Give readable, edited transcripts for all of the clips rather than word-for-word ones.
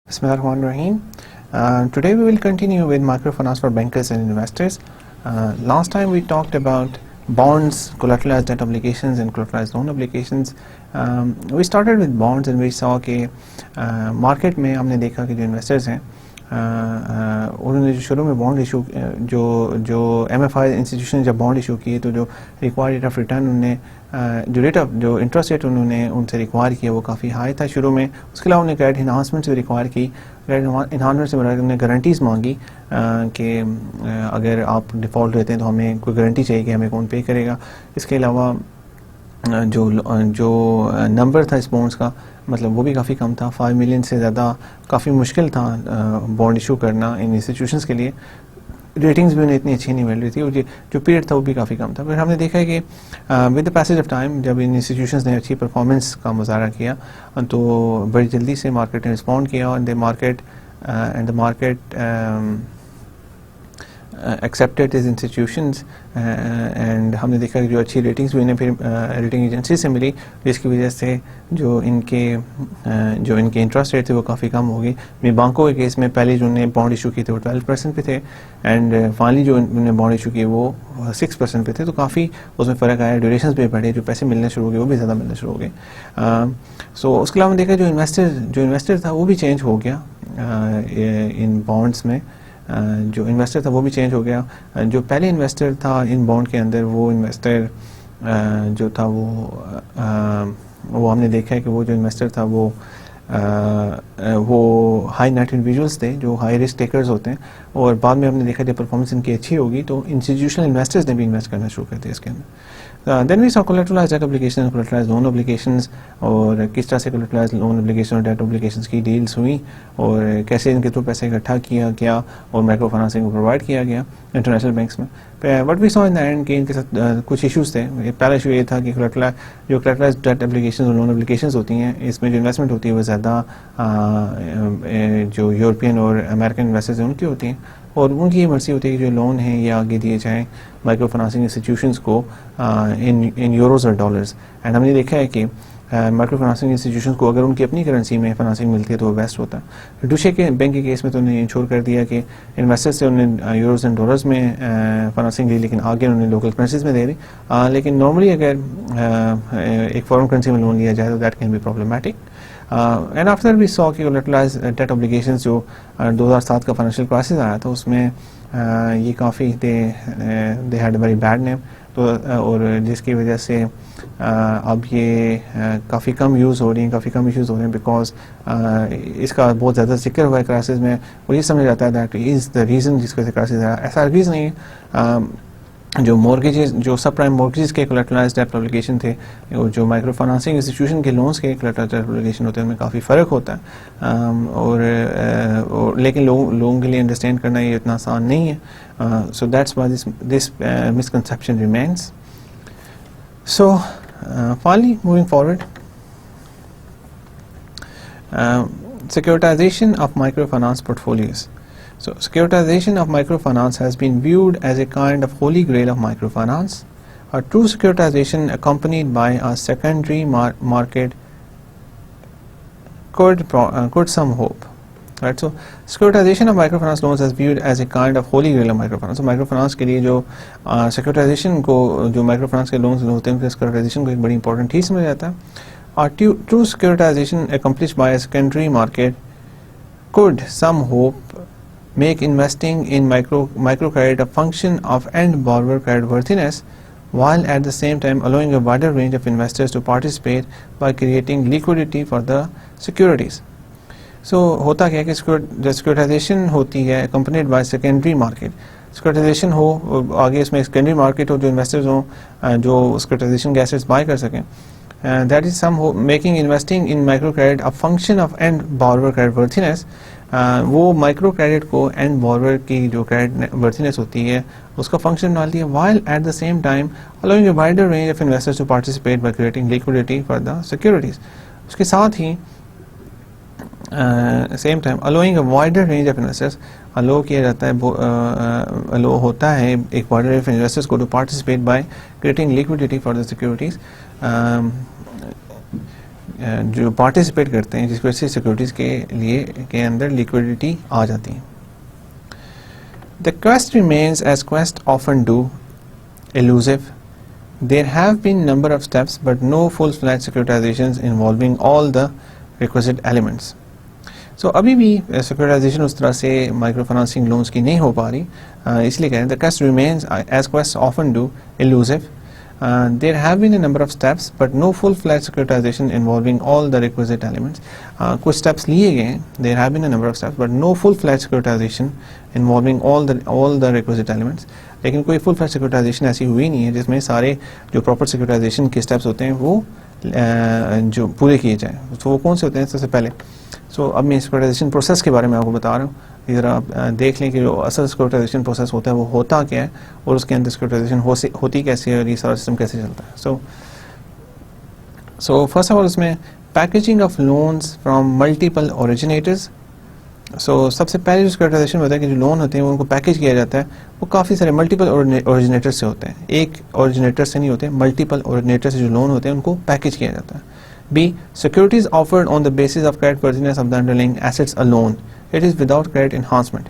Bismillahirrahmanirrahim. Today we will continue with microfinance for bankers and investors. Last time we talked about bonds, collateralized debt obligations and collateralized loan obligations. We started with bonds and we saw کہ market میں ہم نے دیکھا کہ جو investors ہیں انہوں نے جو شروع میں بانڈ ایشو جو ایم ایف آئی انسٹیٹیوشن جب بانڈ ایشو کیے تو جو ریکوائر ریٹ آف ریٹرن انہوں نے جو انٹرسٹ ریٹ انہوں نے ان سے ریکوائر کیا وہ کافی ہائی تھا شروع میں. اس کے علاوہ انہوں نے کریڈٹ انہانسمنٹ سے ریکوائر کی. کریڈٹ انہانسمنٹ سے انہوں نے گارنٹیز مانگی کہ اگر آپ ڈیفالٹ رہتے ہیں تو ہمیں کوئی گارنٹی چاہیے کہ ہمیں کون پے کرے گا. اس کے علاوہ جو نمبر تھا اس بانڈس کا مطلب وہ بھی کافی کم تھا. 5 ملین سے زیادہ کافی مشکل تھا بانڈ ایشو کرنا ان انسٹیٹیوشنس کے لیے. ریٹنگز بھی انہیں اتنی اچھی نہیں مل رہی تھی اور جو پیریڈ تھا وہ بھی کافی کم تھا. پھر ہم نے دیکھا ہے کہ with the passage of time جب ان انسٹیٹیوشنز نے اچھی پرفارمنس کا مظاہرہ کیا تو بڑی جلدی سے مارکیٹ نے رسپونڈ کیا اور the market accepted his institutions and ہم نے دیکھا کہ جو اچھی ریٹنگز بھی انہیں پھر ریٹنگ ایجنسی سے ملی جس کی وجہ سے جو ان کے انٹرسٹ ریٹ تھے وہ کافی کم ہو گئی. بینکوں کے کیس میں پہلے جو انہوں نے بانڈ ایشو کیے تھے وہ 12% پہ تھے اینڈ فائنلی جو انہوں نے بانڈ ایشو کیے وہ 6% پہ تھے. تو کافی اس میں فرق آیا. ڈیوریشنز بھی بڑھے, جو پیسے ملنے شروع ہو گئے وہ بھی زیادہ ملنے شروع ہو گئے. سو اس کے علاوہ دیکھا جو انویسٹر تھا وہ بھی چینج ہو گیا ان بانڈس میں. جو انویسٹر تھا وہ بھی چینج ہو گیا. جو پہلے انویسٹر تھا ان بانڈ کے اندر وہ انویسٹر جو تھا وہ ہم نے دیکھا ہے کہ وہ جو انویسٹر تھا وہ ہائی نیٹ انڈیویجولس تھے جو ہائی رسک ٹیکرز ہوتے ہیں. اور بعد میں ہم نے دیکھا جب پرفارمنس ان کی اچھی ہوگی تو انسٹیٹیوشنل انویسٹرز نے بھی انویسٹ کرنا شروع کر دیا اس کے اندر. دین وی سا collateralized debt obligations, collateralized loan obligations اور کس طرح سے collateralized loan obligations اور debt obligations کی ڈیلز ہوئیں اور کیسے ان کے تھرو پیسے اکٹھا کیا گیا اور مائکرو فنانسنگ کو پرووائڈ کیا گیا انٹرنیشنل بینکس میں. What we saw in the end کہ ان کے ساتھ کچھ ایشوز تھے. پہلا ایشو یہ تھا کہ جو collateralized debt obligations اور loan obligations ہوتی ہیں اس میں جو انویسٹمنٹ ہوتی ہے وہ زیادہ جو یورپین اور امریکن انویسٹرز ہیں ان کی ہوتی ہیں اور ان کی یہ مرضی ہوتی ہے کہ جو لون ہیں یہ آگے دیے جائیں مائکرو فنانسنگ انسٹیٹیوشنس کو ان یوروز اور ڈالرز. اینڈ ہم نے دیکھا ہے کہ مائکرو فنانسنگ انسٹیٹیوشنس کو اگر ان کی اپنی کرنسی میں فنانسنگ ملتی ہے تو وہ بیسٹ ہوتا ہے. دوسرے کے بینک کے کیس میں تو انہوں نے انشور کر دیا کہ انویسٹرز سے انہوں نے یوروز اینڈ ڈالرز میں فنانسنگ دی لیکن آگے انہوں نے لوکل کرنسیز میں دے دی. لیکن نارملی اگر ایک فارن کرنسی میں لون لیا جائے تو that can be problematic. And after we saw کہ collateralized debt obligations جو 2007 کا فائنینشیل کرائسس آیا تھا اس میں یہ کافی they had very bad name تو اور جس کی وجہ سے اب یہ کافی کم یوز ہو رہی ہیں, کافی کم ایشوز ہو رہے ہیں بیکاز اس کا بہت زیادہ ذکر ہوا ہے کرائسس میں. وہ یہ سمجھ جاتا ہے دیٹ از دا ریزن جس کی وجہ سے کرائسس آیا. ایسا ریزن نہیں ہے. جو مورگیجز جو سب پرائم مورگیجز کے collateralized debt obligation تھے اور جو مائکرو فنانسنگ انسٹیٹیوشن کے لونس کے collateralized debt obligation ہوتے ہیں ان میں کافی فرق ہوتا ہے اور لیکن لوگوں کے لیے انڈرسٹینڈ کرنا یہ اتنا آسان نہیں ہے. So that's why this misconception remains. So finally moving forward, securitization of microfinance portfolios. So securitization of microfinance has been viewed as a kind of holy grail of microfinance. A true securitization accompanied by a secondary market could some hope. Right, so securitization of microfinance loans is viewed as a kind of holy grail of microfinance. So microfinance کے لیے جو securitization کو جو microfinance کے loans ہوتے ہیں securitization کو ایک بڑی important چیز سمجھا جاتا ہے. A true securitization accomplished by a secondary market could some hope make investing in microcredit a function of end borrower creditworthiness while at the same time allowing a wider range of investors to participate by creating liquidity for the securities. So ہوتا کیا ہے کہ securitization ہوتی ہے accompanied by secondary market. securitization ہو آگے اس میں secondary market ہو جو investors ہوں جو securitization کے assets buy کر سکیں. That is some making investing in microcredit a function of end borrower creditworthiness. وہ مائکرو کریڈٹ کو اینڈ بورور کی جو کریڈٹ ورتھینس ہوتی ہے اس کا فنکشن ڈالتی ہے while at the same time allowing a wider range of investors to participate by creating liquidity for the securities. اس کے ساتھ ہی same time allowing a wider range of investors allow کیا جاتا ہے allow ہوتا ہے ایک wider range of investors کو to participate by creating liquidity for the securities. جو پارٹیسپیٹ کرتے ہیں، جس کی وجہ سے سیکورٹیز کے اندر لیکوڈیٹی آ جاتی ہے. The quest remains, as quests often do, elusive. There have been number of steps but no full-fledged securitizations involving all the requisite elements. So ابھی بھی سیکورٹائزیشن اس طرح سے مائکرو فنانسنگ لونز کی نہیں ہو پا رہی، اس لیے کہہ رہے ہیں the quest remains, as quests often do, elusive. There have been a number of steps but no full-fledged securitization involving all the requisite elements. کچھ steps لیے گئے ہیں. There have been a number of steps but no full-fledged securitization involving all the requisite elements. لیکن کوئی full-fledged securitization ایسی ہوئی نہیں ہے جس میں سارے جو proper securitization کے steps ہوتے ہیں وہ جو پورے کیے جائیں. تو وہ کون سے ہوتے ہیں؟ سب سے پہلے اب میں سیکورٹائزیشن پروسیس کے بارے میں آپ کو بتا رہا ہوں. ذرا آپ دیکھ لیں کہ جو اصل سیکورٹائزیشن پروسیس ہوتا ہے وہ ہوتا کیا ہے اور اس کے اندر سیکورٹائزیشن ہوتی کیسے ہے اور یہ سارا سسٹم کیسے چلتا ہے. سو فرسٹ آف آل اس میں packaging of loans from multiple originators. سب سے پہلے جو سیکورٹائزیشن ہوتا ہے کہ جو لون ہوتے ہیں ان کو پیکیج کیا جاتا ہے وہ کافی سارے ملٹیپل اوریجنیٹر سے ہوتے ہیں. ایک اوریجنیٹر سے نہیں ہوتے، ملٹیپل اوریجنیٹر سے جو لون ہوتے ہیں ان کو پیکیج کیا جاتا ہے. B. Securities offered on the basis of creditworthiness of the underlying assets alone. It is without credit enhancement.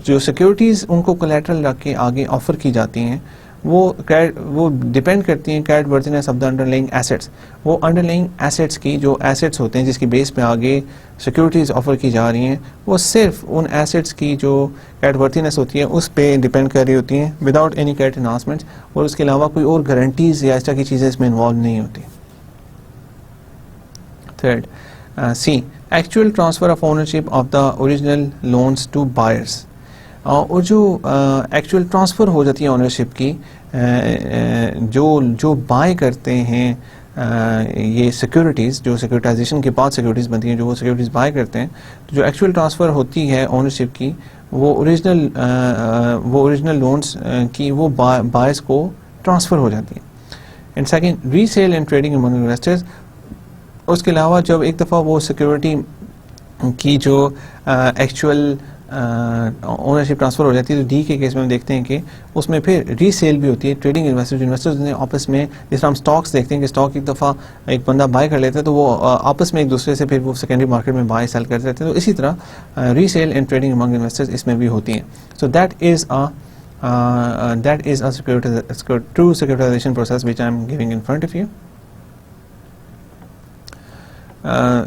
جو سیکیورٹیز ان کو کولیٹرل رکھ کے آگے آفر کی جاتی ہیں وہ ڈپینڈ کرتی ہیں credit worthiness of the انڈرلائنگ assets. وہ انڈرلائنگ ایسیٹس کی جو ایسیٹس ہوتے ہیں جس کی بیس پہ آگے سیکیورٹیز آفر کی جا رہی ہیں وہ صرف ان ایسیٹس کی جو کریڈٹ ورتھینس ہوتی ہے اس پہ ڈپینڈ کر رہی ہوتی ہیں وداؤٹ اینی کریڈٹ انہانسمنٹ، اور اس کے علاوہ کوئی اور گارنٹیز یا اس طرح کی چیزیں اس میں انوالو نہیں ہوتی. Third, C. Actual transfer of ownership of the original loans to buyers. اور جو ایکچوئل ٹرانسفر ہو جاتی ہے اونرشپ کی، جو بائی کرتے ہیں یہ سیکورٹیز، جو سیکورٹائزیشن کے بعد سیکورٹیز بنتی ہیں، جو وہ سیکورٹیز بائی کرتے ہیں، تو جو ایکچوئل ٹرانسفر ہوتی ہے اونرشپ کی وہ اوریجنل لونز کی وہ بائرس کو ٹرانسفر ہو جاتی ہیں. And second, resale and trading among investors. اس کے علاوہ جب ایک دفعہ وہ سیکورٹی کی جو ایکچوئل اونرشپ ٹرانسفر ہو جاتی ہے تو ڈی کے کیس میں ہم دیکھتے ہیں کہ اس میں پھر ری سیل بھی ہوتی ہے. ٹریڈنگ انویسٹرز نے آپس میں، جس طرح ہم اسٹاکس دیکھتے ہیں کہ اسٹاک ایک دفعہ ایک بندہ بائی کر لیتا ہے تو وہ آپس میں ایک دوسرے سے پھر وہ سیکنڈری مارکیٹ میں بائی سیل کرتے رہتے ہیں. تو اسی طرح resale and trading among investors اس میں بھی ہوتی ہیں. So that is a true securitization process which I am giving in front of you.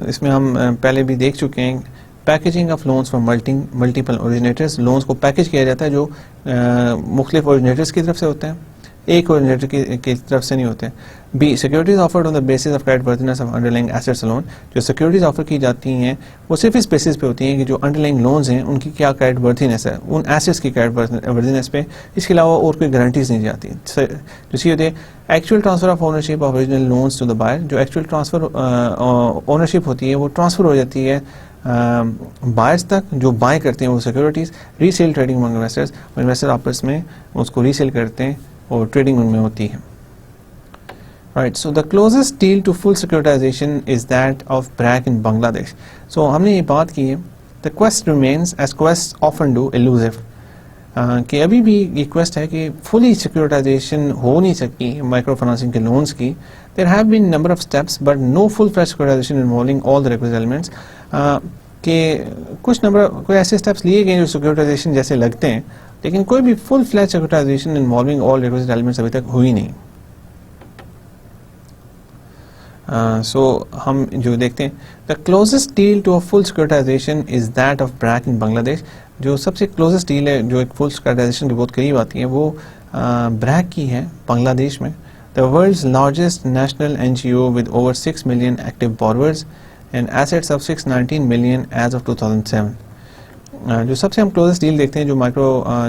اس میں ہم پہلے بھی دیکھ چکے ہیں packaging of loans from multiple originators. Loans کو پیکیج کیا جاتا ہے جو مختلف اوریجنیٹرز کی طرف سے ہوتے ہیں، ایک اوریجنیٹر کی طرف سے نہیں ہوتے. Be. Securities offered on the basis of credit worthiness of underlying assets alone. جو سیکورٹیز آفر کی جاتی ہیں وہ صرف اس بیسس پہ ہوتی ہیں کہ جو انڈرلائنگ لونز ہیں ان کی کیا کریڈٹ ورتھینس ہے، ان ایسیٹس کی کریڈٹ ورتھینس پہ. اس کے علاوہ اور کوئی گارنٹیز نہیں جاتی. دوسری ہوتی ہے actual transfer of ownership of original loans to the buyer. جو ایکچوئل ٹرانسفر اونرشپ ہوتی ہے وہ ٹرانسفر ہو جاتی ہے بائرس تک جو بائی کرتے ہیں وہ سیکورٹیز. ری cell trading among investors. Investor آپس میں اس کو ری سیل کرتے ہیں اور ٹریڈنگ ان میں ہوتی ہے. Right, so the closest deal to full securitization is that of BRAC in Bangladesh. So ہم نے یہ بات کی ہے the quest remains, as quests often do, elusive. کہ ابھی بھی یہ quest ہے کہ fully securitization ہو نہیں سکی مائکرو فنانسنگ کے لونز کی. There have been number of steps but no full-fledged securitization involving all the requisite elements. کہ کوئی ایسے steps لیے گئے جو securitization جیسے لگتے ہیں لیکن کوئی بھی full-fledged securitization involving all requisite elements ابھی تک ہوئی نہیں. ہم جو دیکھتے ہیں the closest deal to a full securitization is that of BRAC in Bangladesh. جو سب سے closest deal ہے جو ایک full securitization کے بہت قریب آتی ہے وہ BRAC کی ہے بنگلہ دیش میں. The world's largest national NGO with over 6 million active borrowers and assets of 619 million as of 2007. جو سب سے ہم کلوزسٹ ڈیل دیکھتے ہیں جو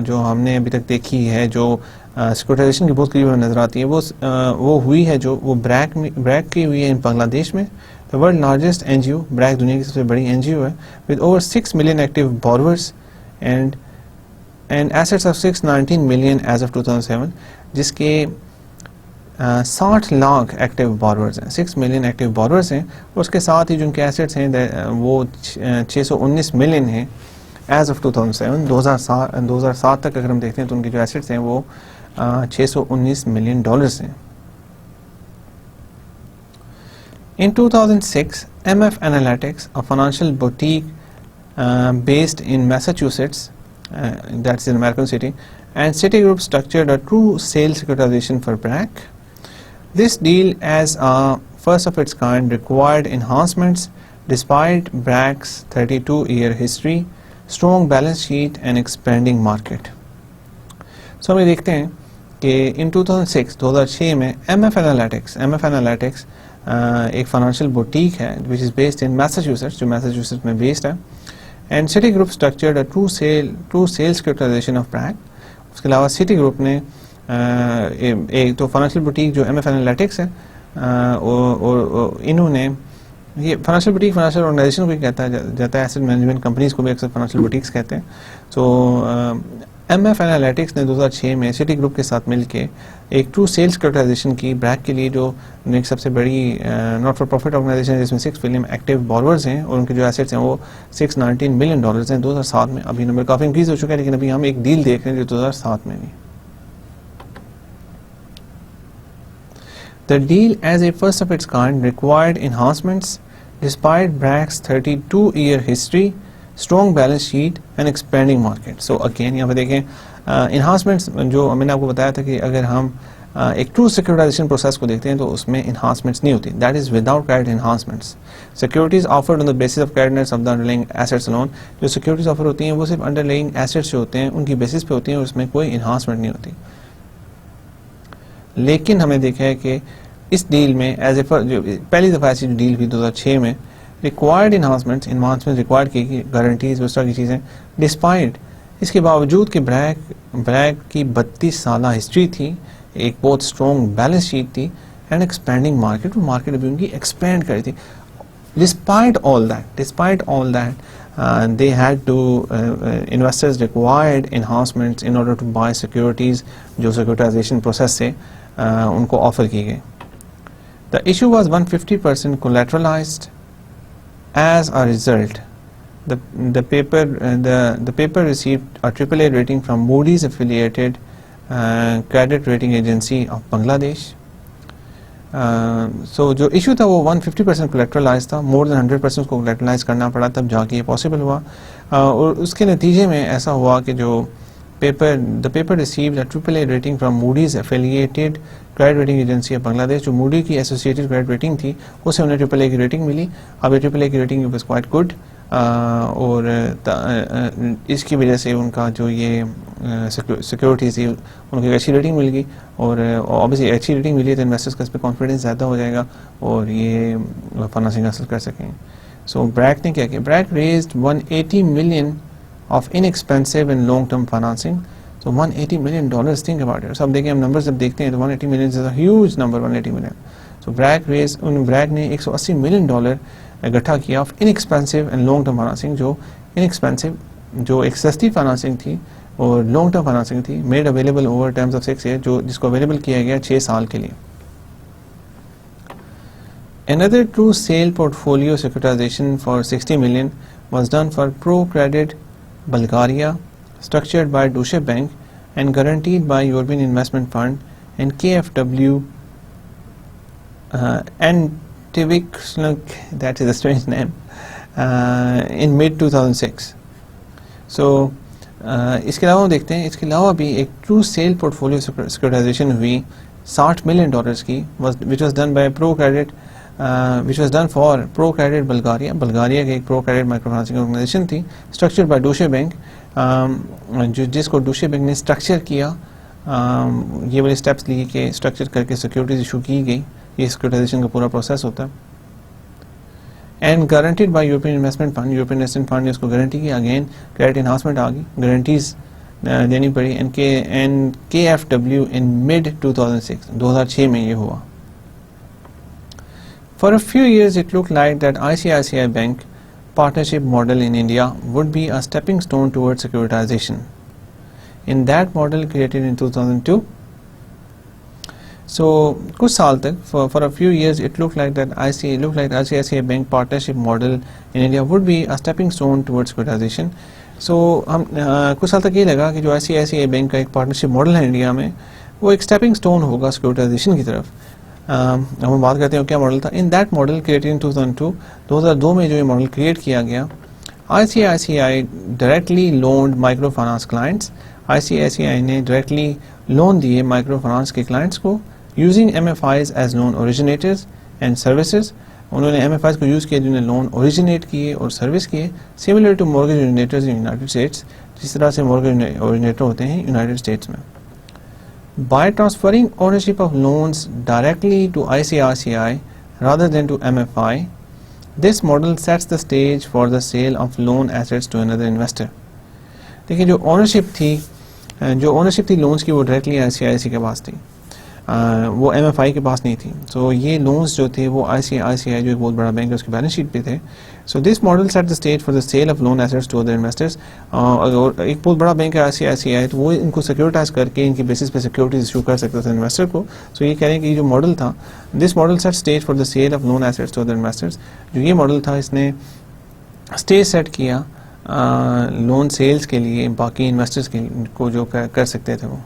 جو ہم نے ابھی تک دیکھی ہے جو سیکورٹائزیشن کی بہت قریب نظر آتی ہے وہ ہوئی ہے جو وہ بریک کی ہوئی ہے بنگلہ دیش میں. The world largest NGO, BRAC دنیا کی سب سے بڑی NGO ہے with over 6 million active borrowers and assets of 619 million as of 2007, جس کے 60 لاکھ ایکٹیو بارورز ہیں. 6 ملین ایکٹیو بارورز ہیں اور اس کے ساتھ ہی جو ان کے ایسیٹس ہیں وہ 619 ملین ہیں ایز آف 2007. 2007 تک اگر ہم دیکھتے ہیں تو ان کے جو ایسیٹس ہیں وہ 619 ملین ڈالرز ہیں. In 2006, MF Analytics, a financial boutique based in Massachusetts, that's in American City, and Citigroup structured a true sale securitization for BRAC. This deal, as a first of its kind, required enhancements despite BRAC's 32-year history, strong balance sheet and expanding market. So ہم یہ دیکھتے ہیں کہ in 2006 میں MF Analytics ایک financial boutique ہے which is based in Massachusetts, جو میساچوسیٹس میں بیسڈ ہے, and Citigroup structured a true sale securitization of BRAC. اس کے علاوہ سٹی گروپ نے ایک تو فائنانشیل بوٹیک جو MF Analytics ہے, اور انہوں نے یہ فائنانشیل بوٹیک فائنانشیل آرگنائزیشن کو بھی کہتا ہے جاتا ہے, ایسٹ مینجمنٹ کمپنیز کو بھی اکثر فائنانشیل بوٹیکس کہتے ہیں. سو MF Analytics نے 2006 میں سٹی گروپ کے ساتھ مل کے ایک ٹرو سیل سیکورٹائزیشن کی BRAC کے لیے, جو ایک سب سے بڑی ناٹ فار پروفٹ آرگنائزیشن ہے جس میں 6 بلین ایکٹیو بورورز ہیں اور ان کے جو ایسیٹس ہیں وہ $619 ملین ہیں 2007 میں. ابھی نمبر کافی انکریز ہو چکا ہے, لیکن ابھی ہم ایک ڈیل دیکھ رہے ہیں جو 2007 میں بھی. The deal, as a first of its kind, required enhancements despite BRAC's 32-year history, strong balance sheet and expanding market. So again یہاں پہ دیکھیں enhancements جو میں نے آپ کو بتایا تھا کہ اگر ہم ایک ٹرو سیکورٹائزیشن پروسیس کو دیکھتے ہیں تو اس میں enhancements نہیں ہوتی. That is without credit enhancements. Securities offered on the basis of creditness of the underlying assets alone. جو securities offer ہوتی ہیں وہ صرف underlying assets جو ہوتے ہیں ان کی بیسس پہ ہوتی ہیں اور اس میں کوئی enhancement نہیں ہوتی. لیکن ہمیں دیکھا ہے کہ اس ڈیل میں ایز اے جو پہلی دفعہ ایسی ڈیل ہوئی 2006 میں, ریکوائرڈ انہانسمنٹ ریکوائرڈ کی گارنٹیز اس طرح کی چیزیں, ڈسپائٹ اس کے باوجود کہ بریک کی 32 سالہ ہسٹری تھی, ایک بہت اسٹرانگ بیلنس شیٹ تھی اینڈ ایکسپینڈنگ مارکیٹ, وہ مارکیٹ ابھی ان کی ایکسپینڈ کری تھی. Despite all that they had to investors required enhancements in order to buy securities جو securitization process سے ان کو آفر کی گئی. The issue was 150% collateralized. As a result, the paper received a AAA rating from Moody's affiliated credit rating agency of Bangladesh. So جو issue تھا وہ 150% collateralized تھا, more than 100% کو collateralize کرنا پڑا تب جا کے یہ پاسبل ہوا, اور اس کے نتیجے میں ایسا ہوا کہ جو the paper received a AAA rating from Moody's affiliated credit rating agency of Bangladesh. جو موڈی کی ایسوسیٹڈ کریڈٹ ریٹنگ تھی اسے انہیں AAA کی ریٹنگ ملی. اب یہ AAA کی ریٹنگ was quite good, اور اس کی وجہ سے ان کا جو یہ سیکورٹیز تھی ان کو ایک اچھی ریٹنگ مل گئی, اور obviously اچھی ریٹنگ ملی تو انویسٹرز کا اس پہ کانفیڈنس زیادہ ہو جائے گا اور یہ فنانسنگ حاصل کر سکیں. سو BRAC نے کیا کیا, BRAC raised $180 million of inexpensive and long-term financing. So $180 million, think about it. So اب دیکھیں ہم نمبر جب دیکھتے ہیں تو $180 million is a huge number, $180 million. So BRAC نے $180 million اکٹھا کیا of inexpensive and long-term financing, جو inexpensive جو ایک سستی فائنانسنگ تھی اور لانگ ٹرم فائنانسنگ تھی, made available over terms of 6 years, جو جس کو اویلیبل کیا گیا 6 سال کے لیے. Another true sale portfolio securitization for $60 million was done for Pro Credit Bulgaria, structured by Deutsche Bank and guaranteed by European Investment Fund and KfW and Tivik, that is a strange name, in mid-2006. So اس کے علاوہ ہم دیکھتے ہیں, اس کے علاوہ بھی ایک true cell port folio سیکورٹائزیشن ہوئی $60 million کی, which was done by Pro Credit, which was done for Pro Credit Bulgaria. Bulgaria کی ایک پرو کریڈٹ مائکرو فائنانسنگ آرگنائزیشن تھی, اسٹرکچرڈ بائی ڈوشے بینک, جس کو ڈوشے بینک نے اسٹرکچر کیا, یہ والے اسٹیپس لیے کہ اسٹرکچر کر کے سیکورٹیز ایشو کی گئی, یہ سیکورٹائزیشن کا پورا پروسیس ہوتا ہے. And guaranteed by European investment fund, European investment fund نے اس کو گارنٹی کی. اگین کریڈٹ انہانسمنٹ آ گئی, گارنٹیز دینی پڑی. اینڈ KfW ان mid-2006, 2006 میں یہ ہوا. For a few years it looked like that ICICI Bank partnership model in India would be a stepping stone towards securitization. In that model created in 2002. So کچھ سال تک for a few years it looked like ICICI Bank partnership model in India would be a stepping stone towards securitization. So ہم کچھ سال تک یہ لگا کہ جو ICICI Bank کا ایک پارٹنرشپ ماڈل ہے انڈیا میں وہ ایک اسٹیپنگ سٹون ہوگا سیکورٹائزیشن کی طرف. ہم بات کرتے ہیں کیا ماڈل تھا. In that model created in 2002 میں جو یہ ماڈل کریٹ کیا گیا, ICICI directly loaned microfinance clients. ICICI نے ڈائریکٹلی لون دیے مائکرو فائنانس کے کلائنٹس کو using MFIs as loan originators and services. انہوں نے MFIs کو یوز کیا جنہوں نے لون اوریجنیٹ کیے اور سروس کیے, similar to mortgage originators in United States, جس طرح سے مورگیج اوریجنیٹر ہوتے ہیں یونائٹیڈ اسٹیٹس میں. By transferring ownership of loans directly to ICICI rather than to MFI, this model sets the stage for the sale of loan assets to another investor. دیکھیں جو ownership تھی loans کی وہ directly ICICI کے پاس تھی, وہ MFI کے پاس نہیں تھی. سو یہ لونز جو تھے وہ ICICI جو ایک بہت بڑا بینک ہے اس کی بیلنس شیٹ پہ تھے. So this model set the stage for the sale of loan assets to other investors. اور ایک بہت بڑا بینک ہے ICICI, تو وہ ان کو سیکورٹائز کر کے ان کے بیسس پہ سیکورٹیز ایشو کر سکتا تھا انویسٹر کو. سو یہ کہہ رہے ہیں کہ یہ جو ماڈل تھا, this model set stage for the sale of loan assets to other investors. جو یہ ماڈل تھا اس نے اسٹیج سیٹ کیا لون سیلز کے لیے باقی انویسٹرز کو جو کر سکتے تھے وہ.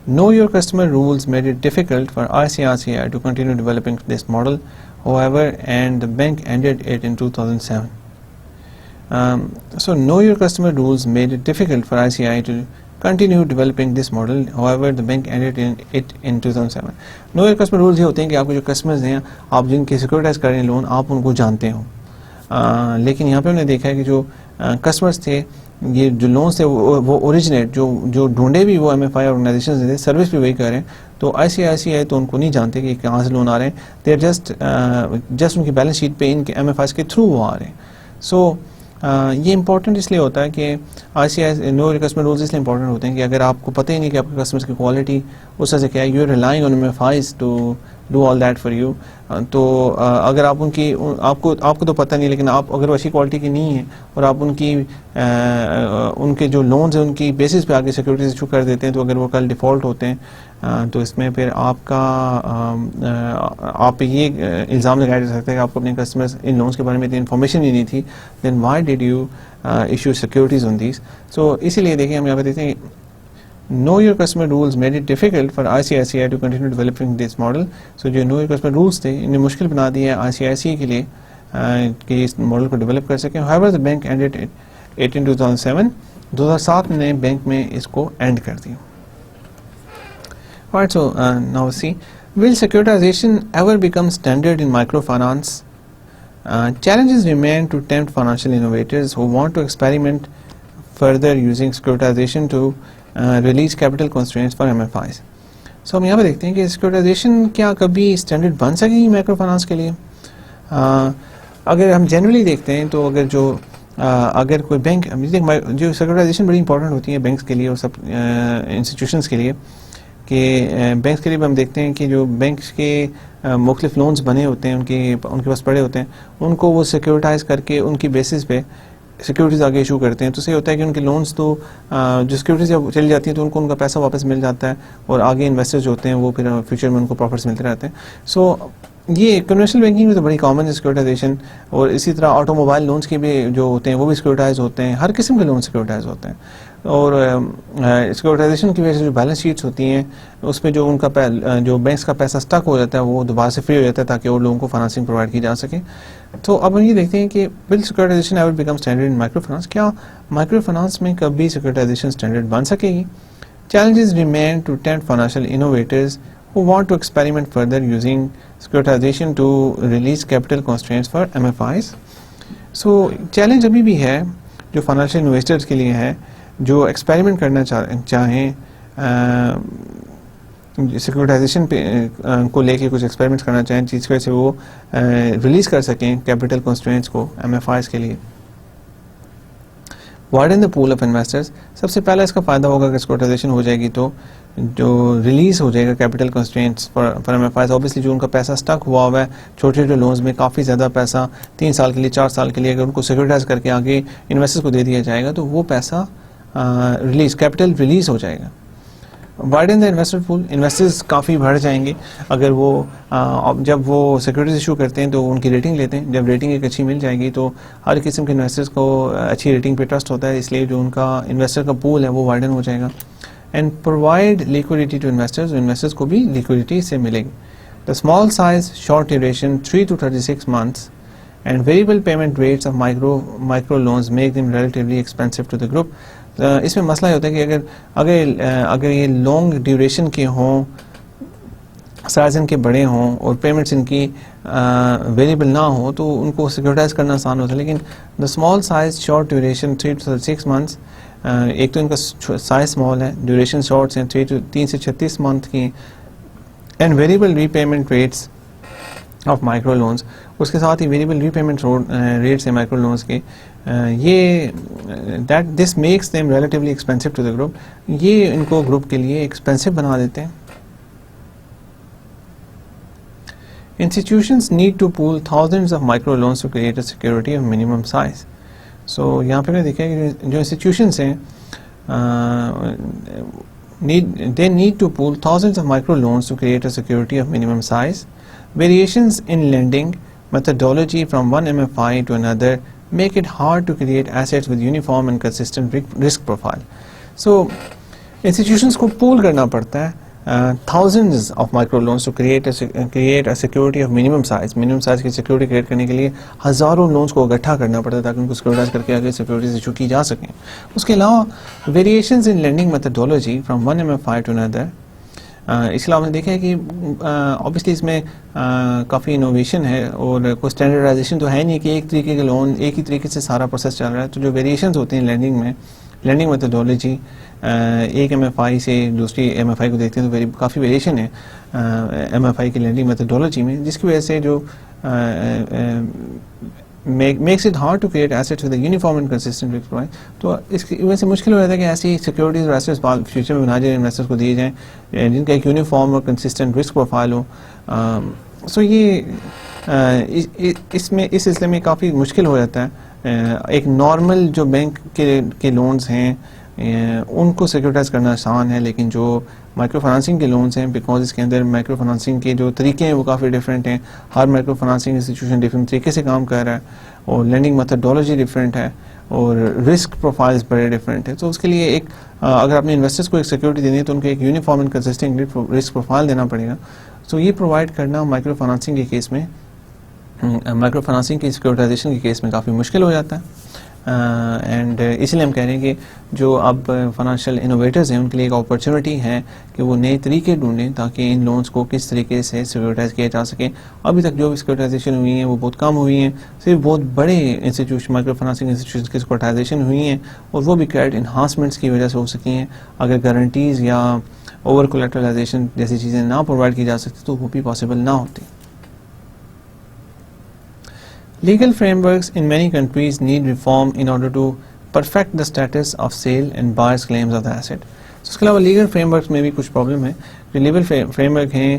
Know your customer rules made it difficult for ICICI to continue developing this model, however, and the bank ended it in 2007. So know your customer rules made it difficult for ICICI to continue developing this model, however, the bank ended it in 2007. Know your customer rules یہ ہوتے ہیں کہ آپ کے جو customers ہیں, آپ جن کے سیکورٹائز کر رہے ہیں لون, آپ ان کو جانتے ہو. لیکن یہاں پہ انہوں نے دیکھا ہے کہ جو کسٹمرز تھے, یہ جو لونس تھے وہ اوریجنیٹ جو ڈھونڈے بھی وہ MFI آرگنائزیشن تھے, سروس بھی وہی کریں, تو ICICI تو ان کو نہیں جانتے کہ کہاں سے لون آ رہے ہیں. دے آر جسٹ ان کی بیلنس شیٹ پہ ان کے MFIs کے تھرو وہ آ رہے ہیں. سو یہ امپورٹنٹ اس لیے ہوتا ہے کہ ICICI نو کسٹمر رولز اس لیے امپورٹنٹ ہوتے ہیں کہ اگر آپ کو پتہ ہی نہیں کہ آپ کے کسٹمرس کی کوالٹی اس طرح سے کیا ہے, you are relying on MFIs to do all that for you. تو اگر آپ ان کی آپ کو تو پتہ نہیں, لیکن آپ اگر وہ اچھی کوالٹی کی نہیں ہیں اور آپ ان کے جو لونز ہیں ان کی بیسس پہ آگے سیکورٹیز ایشو کر دیتے ہیں, تو اگر وہ کل ڈیفالٹ ہوتے ہیں تو اس میں پھر آپ یہ الزام لگایا جا سکتا ہے کہ آپ کو اپنے کسٹمرز ان لونز کے بارے میں اتنی انفارمیشن ہی نہیں تھی. Then why did you issue securities on these. So اسی لیے دیکھیں ہم یہاں پہ دیکھتے ہیں Know your customer rules made it difficult for ICICI to continue developing this model. So جو know your customer rules تھے انہیں مشکل بنا دیا ہے ICICI کے لیے کہ اس ماڈل کو ڈیولپ کر سکیں. However, the bank ended it in 2007. 2007 نے بینک میں اس کو اینڈ کر دیا. Alright, so now see, will securitization ever become standard in microfinance? Challenges remain to tempt financial innovators who want to experiment further using securitization to release capital constraints for MFIs. سو ہم یہاں پہ دیکھتے ہیں کہ سیکورٹائزیشن کیا کبھی اسٹینڈرڈ بن سکے گی مائکرو فائنانس کے لیے. اگر ہم جنرلی دیکھتے ہیں تو اگر کوئی بینک جو سیکورٹائزیشن بڑی امپورٹنٹ ہوتی ہے بینکس کے لیے اور سب انسٹیٹیوشنس کے لیے, کہ بینکس کے لیے بھی ہم دیکھتے ہیں کہ جو بینکس کے مختلف لونز بنے ہوتے ہیں ان کے پاس پڑے ہوتے ہیں, ان کو وہ سیکورٹائز کر کے ان کی بیسس پہ سیکورٹیز آگے ایشو کرتے ہیں. تو اس سے ہوتا ہے کہ ان کے لونز تو جو سیکورٹیز چلی جاتی ہیں تو ان کو ان کا پیسہ واپس مل جاتا ہے, اور آگے انویسٹرز جو ہوتے ہیں وہ پھر فیوچر میں ان کو پروفٹس ملتے رہتے ہیں. سو یہ کنونشنل بینکنگ میں تو بڑی کامن ہے سیکورٹائزیشن, اور اسی طرح آٹو موبائل لونز کے بھی جو ہوتے ہیں وہ بھی سیکورٹائز ہوتے ہیں, ہر قسم کے لون سیکورٹائز ہوتے ہیں. اور سیکورٹائزیشن کی وجہ سے جو بیلنس شیٹس ہوتی ہیں اس میں جو ان کا جو بینکس کا پیسہ اسٹک ہو جاتا ہے وہ دوبارہ سے فری ہو جاتا ہے تاکہ اور لوگوں کو فائنانسنگ پرووائڈ کی جا سکے. تو اب ہم یہ دیکھتے ہیں کہ will securitization ever become standard in microfinance. کیا مائکرو فائنانس میں کبھی سیکورٹائزیشن اسٹینڈرڈ بن سکے گی؟ Challenges remain to tempt financial innovators who want to experiment further using securitization to release capital constraints for MFIs. So challenge ابھی بھی ہے جو فائنینشیل انویسٹرز کے لیے ہے جو ایکسپیریمنٹ کرنا چاہیں سیکورٹائزیشن کو لے کے کچھ ایکسپیریمنٹ کرنا چاہیں جس کی وجہ سے وہ ریلیز کر سکیں کیپٹل کنسٹرینٹس کو MFIs کے لیے. Widen the pool of investors, سب سے پہلا اس کا فائدہ ہوگا کہ سیکورٹائزیشن ہو جائے گی تو جو ریلیز ہو جائے گا capital constraints for MFIs. Obviously جو ان کا پیسہ اسٹک ہوا ہوا ہے چھوٹے چھوٹے لونز میں کافی زیادہ پیسہ 3 سال کے لیے 4 سال کے لیے اگر ان کو سیکورٹائز کر کے آگے انویسٹرز کو دے دیا جائے گا تو وہ پیسہ کیپٹل ریلیز ہو جائے گا. Widen the investor pool, investors کافی بڑھ جائیں گے اگر وہ جب وہ سیکورٹیز ایشو کرتے ہیں تو ان کی ریٹنگ لیتے ہیں. جب ریٹنگ ایک اچھی مل جائے گی تو ہر قسم کے انویسٹرز کو اچھی ریٹنگ پہ ٹرسٹ ہوتا ہے, اس لیے جو ان کا انویسٹر کا پول ہے وہ وائڈن ہو جائے گا. and provide liquidity to investors. Investors کو بھی liquidity سے ملے گی. The small size, short duration, 3 to 36 months and variable payment rates of micro loans make them relatively expensive to the group. اس میں مسئلہ یہ ہوتا ہے کہ اگر یہ لانگ ڈیوریشن کے ہوں, سائز ان کے بڑے ہوں اور پیمنٹس ان کی ویریبل نہ ہوں تو ان کو سیکورٹائز کرنا آسان ہوتا ہے. لیکن the small size short duration 3 to 6 months, ایک تو ان کا سائز اسمال ہے, ڈیوریشن شارٹس ہیں 3 سے 36 منتھ کی, and variable repayment rates of micro loans, اس کے ساتھ ہی ویریبل ری پیمنٹ ریٹس ہیں مائکرو لونز کے, یہ this makes them relatively expensive to the group, یہ ان کو گروپ کے لیے ایکسپینسو بنا دیتے ہیں. Institutions need to pool thousands of micro loans to create a security of minimum size. So یہاں پہ میں نے دیکھا کہ جو institutions ہیں they need to pool thousands of micro loans to create a security of minimum size. Variations in lending methodology from one MFI to another make it hard to create assets with uniform and consistent risk profile. So institutions کو pool کرنا پڑتا ہے thousands of micro loans to create a security of minimum size. minimum size کی security create کرنے کے لیے ہزاروں loans کو اکٹھا کرنا پڑتا ہے تاکہ ان کو securitize کر کے آگے securities ایشو کی جا سکیں. اس کے علاوہ variations in lending methodology from one MFI to another, اس کے علاوہ ہم نے دیکھا ہے کہ obviously اس میں کافی انوویشن ہے اور کوئی اسٹینڈرڈائزیشن تو ہے نہیں کہ ایک طریقے کے لون ایک ہی طریقے سے سارا پروسیس چل رہا ہے. تو جو ویریشنز ہوتی ہیں لینڈنگ میں, لینڈنگ میتھڈولوجی ایک ایم ایف آئی سے دوسری ایم ایف آئی کو دیکھتے ہیں تو کافی ویریشن ہے ایم ایف آئی کی لینڈنگ میتھڈولوجی میں, جس کی وجہ سے جو makes it hard to create assets with uniform and consistent risk profile. تو اس کی وجہ سے مشکل ہو جاتا ہے کہ ایسی سیکورٹیز اور ایسیٹس فیوچر میں بنا جائیں, انویسٹرس کو دیے جائیں جن کا ایک یونیفارم اور کنسسٹنٹ رسک پروفائل ہو. سو یہ اس سلسلے میں کافی مشکل ہو جاتا ہے. ایک نارمل جو بینک کے لونز ہیں ان کو سیکورٹائز کرنا آسان ہے, لیکن جو مائکرو فائنانسنگ کے لونز ہیں بیکاز اس کے اندر مائکرو فائنانسنگ کے جو طریقے ہیں وہ کافی ڈفرینٹ ہیں. ہر مائکرو فائنانسنگ انسٹیٹیوشن ڈفرینٹ طریقے سے کام کر رہا ہے اور لینڈنگ میتھڈولوجی ڈفرینٹ ہے اور رسک پروفائلز بڑے ڈفرینٹ ہیں. تو اس کے لیے ایک اگر اپنے انویسٹرس کو ایک سیکورٹی دینی ہے تو ان کو ایک uniform and consistent risk profile دینا پڑے گا. سو یہ پرووائڈ کرنا مائکرو فائنانسنگ کے کیس میں, مائکرو فائنانسنگ کی سیکورٹائزیشن کے کیس میں کافی مشکل ہو جاتا ہے. اینڈ اس لیے ہم کہہ رہے ہیں کہ جو اب فائنانشیل انوویٹرز ہیں ان کے لیے ایک اپرچونٹی ہے کہ وہ نئے طریقے ڈھونڈیں تاکہ ان لونز کو کس طریقے سے سیکورٹائز کیا جا سکے. ابھی تک جو بھی سیکورٹائزیشن ہوئی ہیں وہ بہت کم ہوئی ہیں, صرف بہت بڑے انسٹیٹیوشن مائکرو فائنانسنگ انسٹیٹیوشن کی سیکورٹائزیشن ہوئی ہیں اور وہ بھی کریڈٹ انہانسمنٹس کی وجہ سے ہو سکی ہیں. اگر گارنٹیز یا اوور کولیٹرلائزیشن جیسی چیزیں نہ پرووائڈ کی جا سکتی تو وہ بھی پاسبل نہ ہوتی. Legal frameworks in many countries need reform in order to perfect the status of sale and buyer's claims of the asset. So اس کے علاوہ لیگل فریم ورکس میں بھی کچھ پرابلم ہے. جو لیگل فریم ورک ہیں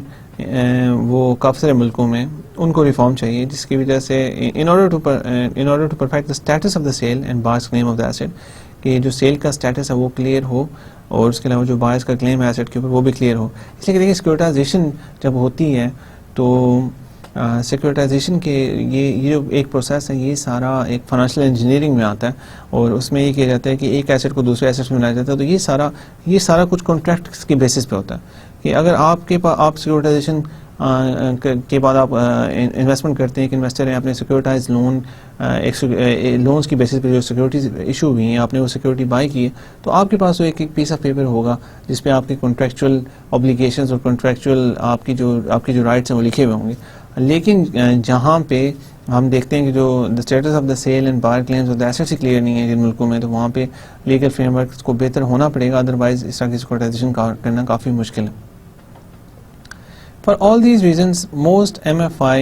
وہ کافی سارے ملکوں میں ان کو ریفارم چاہیے, جس کی وجہ سے in order to perfect the status of the sale and buyer's claim of the asset, کہ جو سیل کا اسٹیٹس ہے وہ کلیئر ہو اور اس کے علاوہ جو بائرس کا کلیم ہے ایسٹ کے اوپر وہ بھی کلیئر ہو. اس لیے کہ دیکھیں سیکورٹائزیشن جب ہوتی ہے تو سیکورٹائزیشن کے یہ جو ایک پروسیس ہے یہ سارا ایک فائنینشیل انجینئرنگ میں آتا ہے اور اس میں یہ کیا جاتا ہے کہ ایک ایسٹ کو دوسرے ایسٹ میں بنایا جاتا ہے. تو یہ سارا کچھ کانٹریکٹس کے بیسس پہ ہوتا ہے کہ اگر آپ سیکورٹائزیشن کے بعد آپ انویسٹمنٹ کرتے ہیں, کہ انویسٹر ہیں آپ نے سیکورٹائز لونز کی بیسس پہ جو سیکورٹیز ایشو ہوئی ہیں آپ نے وہ سیکورٹی بائی کی ہے, تو آپ کے پاس ایک پیس آف پیپر ہوگا جس پہ آپ کے کانٹریکچوئل اوبلیگیشنز اور کانٹریکچوئل آپ کی جو رائٹس ہیں وہ لکھے ہوئے ہوں گے. لیکن جہاں پہ ہم دیکھتے ہیں کہ جو the status of the sale and buyer claims of the assets ہی کلیئر نہیں ہے جن ملکوں میں, تو وہاں پہ لیگل فریم ورک کو بہتر ہونا پڑے گا, ادروائز اس طرح کی سیکورٹائزیشن کرنا کافی مشکل ہے. For all these reasons, most MFI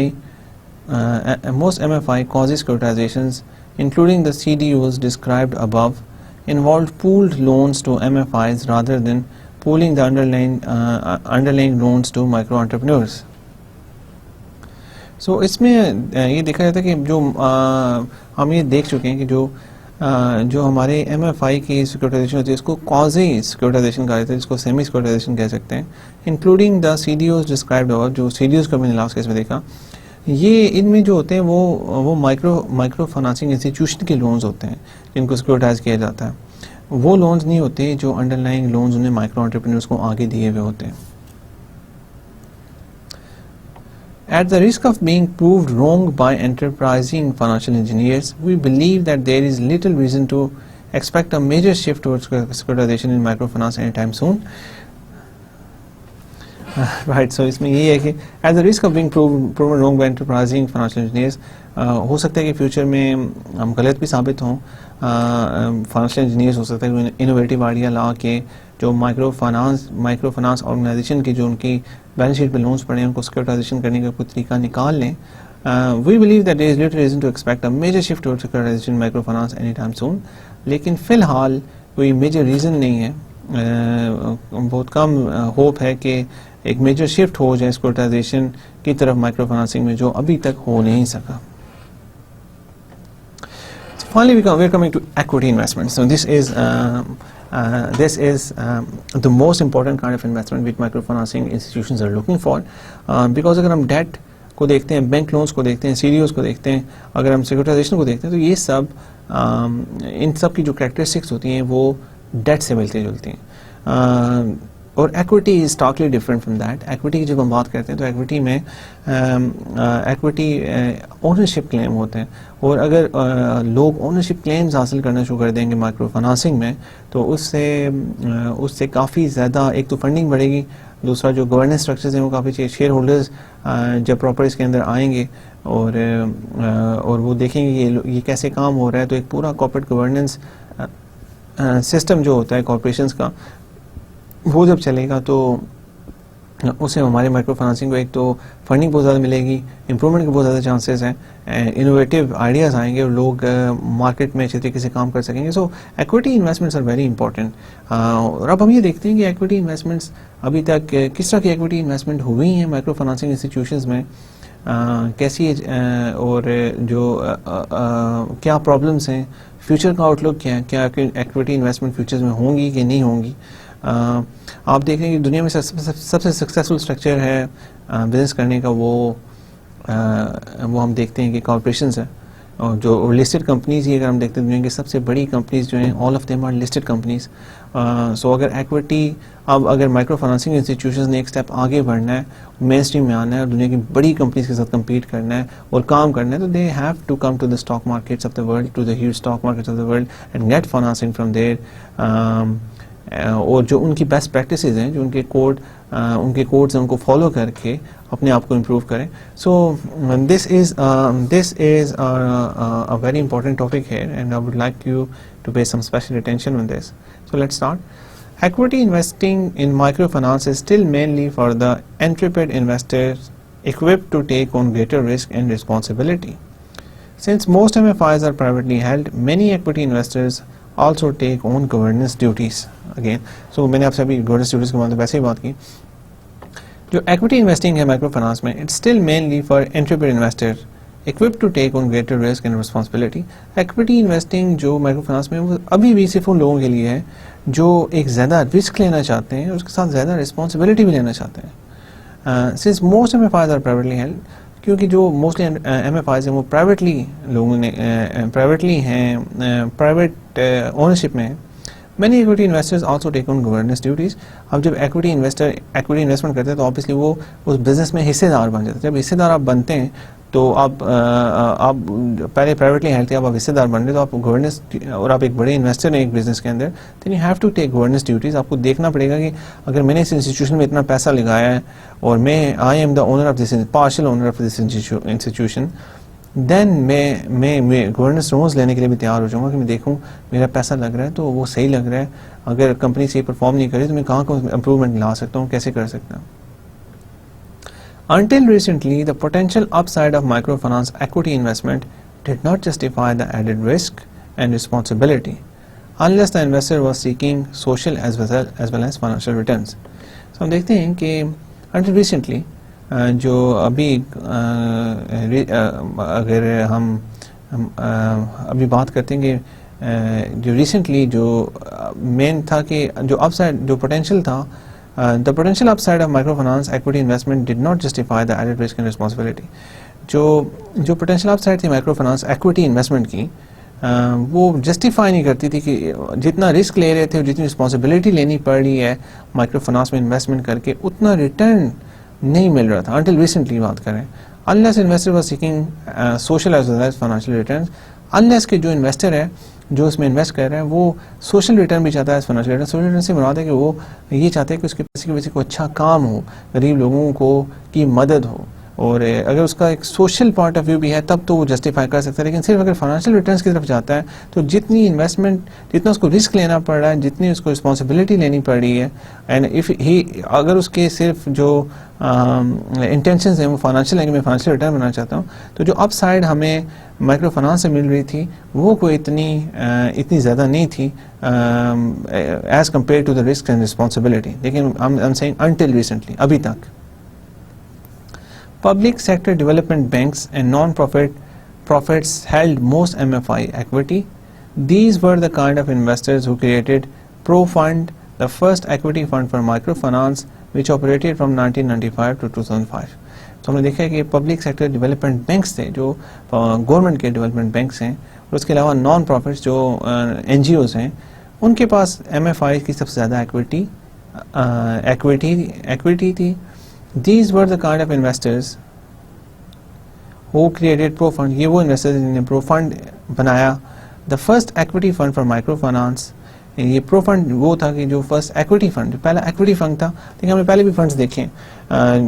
quasi securitizations, including the CDOs described above, involved pooled loans to MFIs rather than pooling the underlying loans to micro entrepreneurs. So اس میں یہ دیکھا جاتا ہے کہ جو ہم یہ دیکھ چکے ہیں کہ جو ہمارے ایم ایف آئی کی سیکورٹائزیشن ہوتی ہے اس کو کازی سیکورٹائزیشن کہا جاتا ہے, جس کو سیمی سیکورٹائزیشن کہہ سکتے ہیں, including the C D Os described اور جو سی ڈی اوز کا میں نے لاسٹ کیس میں دیکھا, یہ ان میں جو ہوتے ہیں وہ مائکرو فائنانسنگ انسٹیٹیوشن کے لونز ہوتے ہیں جن کو سیکورٹائز کیا جاتا ہے. وہ لونز نہیں ہوتے جو انڈر لائنگ لونز انہیں مائکرو انٹرپرینورز کو آگے دیے ہوئے ہوتے ہیں. At the risk of being proved wrong by enterprising financial engineers, we believe that there is little reason to expect a major shift towards securitization in microfinance anytime soon. Right, so اس میں یہ ہے کہ at the risk of being proven wrong by enterprising financial engineers, ہو سکتا ہے کہ future میں ہم غلط بھی ثابت ہوں. فائنینشیل انجینئرز ہو سکتا ہے انوویٹیو آئیڈیا لا کے جو مائکرو فنانس آرگنائزیشن کی جو ان کی بیلنس شیٹ پہ لونز پڑے ہیں ان کو سیکورٹائزیشن کرنے کا کوئی طریقہ نکال لیں. We believe that there is little reason to expect a major shift toward securitization microfinance any time soon. لیکن فی الحال کوئی میجر ریزن نہیں ہے, بہت کم ہوپ ہے کہ ایک میجر شفٹ ہو جائے سیکورٹائزیشن کی طرف مائکرو فنانسنگ میں, جو ابھی تک ہو نہیں سکا. Finally, we are coming to equity investment. So this is the most important kind of investment which microfinancing institutions are looking for. Because اگر ہم ڈیٹ کو دیکھتے ہیں, بینک لونز کو دیکھتے ہیں, CDOs کو دیکھتے ہیں, اگر ہم سیکورٹائزیشن کو دیکھتے ہیں, تو یہ سب ان سب کی جو کریکٹرسٹکس ہوتی ہیں وہ ڈیٹ سے ملتی جلتی ہیں. اور equity is starkly different from that. Equity کی جب ہم بات کرتے ہیں تو ایکویٹی میں ایکویٹی اونرشپ کلیم ہوتے ہیں, اور اگر لوگ اونرشپ کلیمز حاصل کرنا شروع کر دیں گے مائکرو فنانسنگ میں تو اس سے کافی زیادہ ایک تو فنڈنگ بڑھے گی, دوسرا جو گورننس اسٹرکچرز ہیں وہ کافی شیئر ہولڈرز جب پراپرٹیز کے اندر آئیں گے اور وہ دیکھیں گے کہ یہ کیسے کام ہو رہا ہے, تو ایک پورا کارپوریٹ گورننس سسٹم جو ہوتا ہے کارپوریشنس کا وہ جب چلے گا تو اس سے ہمارے مائکرو فنانسنگ کو ایک تو فنڈنگ بہت زیادہ ملے گی, امپرومنٹ کے بہت زیادہ چانسز ہیں, انوویٹیو آئیڈیاز آئیں گے اور لوگ مارکیٹ میں اچھے طریقے سے کام کر سکیں گے. So equity investments are very important. اور اب ہم یہ دیکھتے ہیں کہ ایکویٹی انویسٹمنٹس ابھی تک کس طرح کی ایکویٹی انویسٹمنٹ ہوئی ہیں مائکرو فنانسنگ انسٹیٹیوشنز میں, کیسی اور جو کیا پرابلمس ہیں, فیوچر کا آؤٹ لک کیا ہے, کیا ایکویٹی انویسٹمنٹ فیوچرز میں ہوں گی کہ نہیں ہوں گی. آپ دیکھ رہے ہیں کہ دنیا میں سب سے سکسیزفل اسٹرکچر ہے بزنس کرنے کا, وہ ہم دیکھتے ہیں کہ کارپوریشنز ہیں, اور جو لسٹڈ کمپنیز ہی اگر ہم دیکھتے ہیں دنیا کی سب سے بڑی کمپنیز جو ہیں all of them are listed companies. So اگر ایکویٹی اگر مائکرو فنانسنگ انسٹیٹیوشنز نے ایک اسٹیپ آگے بڑھنا ہے, مین اسٹریم میں آنا ہے اور دنیا کی بڑی کمپنیز کے ساتھ کمپیٹ کرنا ہے اور کام کرنا ہے, تو they have to come to the stock markets of the world, to the huge stock markets of the world and get financing from there. اور جو ان کی بیسٹ پریکٹسز ہیں, جو ان کے کوڈز ہیں, ان کو فالو کر کے اپنے آپ کو امپروو کریں. سو دس از a very important topic here, and I would like you to pay some special attention on this. So let's start. Equity investing in microfinance is still mainly for the intrepid investors equipped to take on greater risk and responsibility. Since most MFIs are privately held, many equity investors also take on governance duties. Again, so میں نے آپ سے ابھی governance duties کے بارے میں ویسے ہی بات کی. جو ایکویٹی انویسٹنگ ہے مائکرو فنانس میں, it's still mainly for entrepreneur investor equipped to take on greater risk and responsibility. Equity investing جو مائکرو فنانس میں وہ ابھی بھی صرف ان لوگوں کے لیے ہے جو ایک زیادہ رسک لینا چاہتے ہیں اور اس کے ساتھ زیادہ رسپانسبلٹی بھی لینا چاہتے ہیں. Since most MFIs are privately held, کیونکہ جو موسٹلی ایم ایف آئیز ہیں وہ پرائیویٹلی لوگوں نے پرائیویٹلی ہیں, پرائیویٹ اونرشپ میں ہیں. Many equity investors also take on governance duties. اب جب ایکویٹی انویسٹمنٹ کرتے ہیں تو آبویسلی وہ اس بزنس میں حصے دار بن جاتے ہیں. جب حصے دار آپ بنتے ہیں تو آپ پہلے پرائیویٹلی ہیلڈ تھے, اب آپ حصے دار بن رہے تو آپ گورننس, اور آپ ایک بڑے انویسٹر ہیں ایک بزنس کے اندر, then you have to take governance duties. آپ کو دیکھنا پڑے گا کہ اگر میں نے اس انسٹیٹیوشن میں اتنا پیسہ لگایا ہے اور I am the owner of this, partial owner of this institution, then میں گورننس رولز لینے کے لیے بھی تیار ہو جاؤں گا کہ میں دیکھوں میرا پیسہ لگ رہا ہے تو وہ صحیح لگ رہا ہے, اگر کمپنی صحیح پرفارم نہیں کری تو میں کہاں کو امپروومنٹ لا سکتا ہوں, کیسے کر سکتا ہوں. Until recently, the potential upside of microfinance equity investment did not justify the added risk and responsibility unless the investor was seeking social as well as financial returns. So ہم دیکھتے ہیں کہ until recently جو ابھی اگر ہم ابھی بات کرتے ہیں کہ جو ریسنٹلی جو مین تھا کہ جو اپ سائڈ جو پوٹینشیل تھا, the potential upside of microfinance equity investment did not justify the added risk and responsibility. جو potential upside تھی microfinance equity investment کی, وہ جسٹیفائی نہیں کرتی تھی کہ جتنا رسک لے رہے تھے اور جتنی رسپانسبلٹی لینی پڑ رہی ہے مائکرو فنانس میں انویسٹمنٹ کر کے اتنا ریٹرن نہیں مل رہا تھا. انٹل ریسنٹلی بات کریں, unless investor was seeking social as well as financial returns, unless کہ جو انویسٹر ہے جو اس میں انویسٹ کر رہے ہیں وہ سوشل ریٹرن بھی چاہتا ہے فائنینشیل ریٹرن. سوشل ریٹرن سے مراد ہے کہ وہ یہ چاہتے ہیں کہ اس کے پیسے کی وجہ سے کوئی اچھا کام ہو, غریب لوگوں کو کی مدد ہو, اور اگر اس کا ایک سوشل پوائنٹ آف ویو بھی ہے تب تو وہ جسٹیفائی کر سکتا ہے. لیکن صرف اگر فائنینشیل ریٹرنس کی طرف جاتا ہے تو جتنی انویسٹمنٹ, جتنا اس کو رسک لینا پڑ رہا ہے, جتنی اس کو رسپانسبلٹی لینی پڑ رہی ہے, اینڈ اف ہی اگر اس کے صرف جو انٹینشنز ہیں وہ فائنینشیل ہیں کہ میں فائنینشیل ریٹرن بنانا چاہتا ہوں, تو جو اپ سائڈ ہمیں مائکرو فنانس سے مل رہی تھی وہ کوئی اتنی زیادہ نہیں تھی as compare to the risk and responsibility. لیکن I'm saying until recently, ابھی تک public sector development banks and non-profits held most MFI equity. These were the kind of investors who created ProFund, the first equity fund for microfinance, which operated from 1995 to 2005. تو ہم نے دیکھا ہے کہ public sector development banks تھے جو government کے development banks ہیں, اور اس کے علاوہ نان پروفٹس جو این جی اوز ہیں, ان کے پاس ایم ایف آئی کی سب سے زیادہ ایکویٹی تھی. These were the kind of investors who created ProFund. یہ وہ انویسٹرز جنہوں نے ProFund بنایا, the first equity fund for microfinance. یہ ProFund وہ تھا کہ جو فرسٹ ایکویٹی فنڈ, جو پہلا ایکویٹی فنڈ تھا. لیکن ہم نے پہلے بھی فنڈز دیکھیں,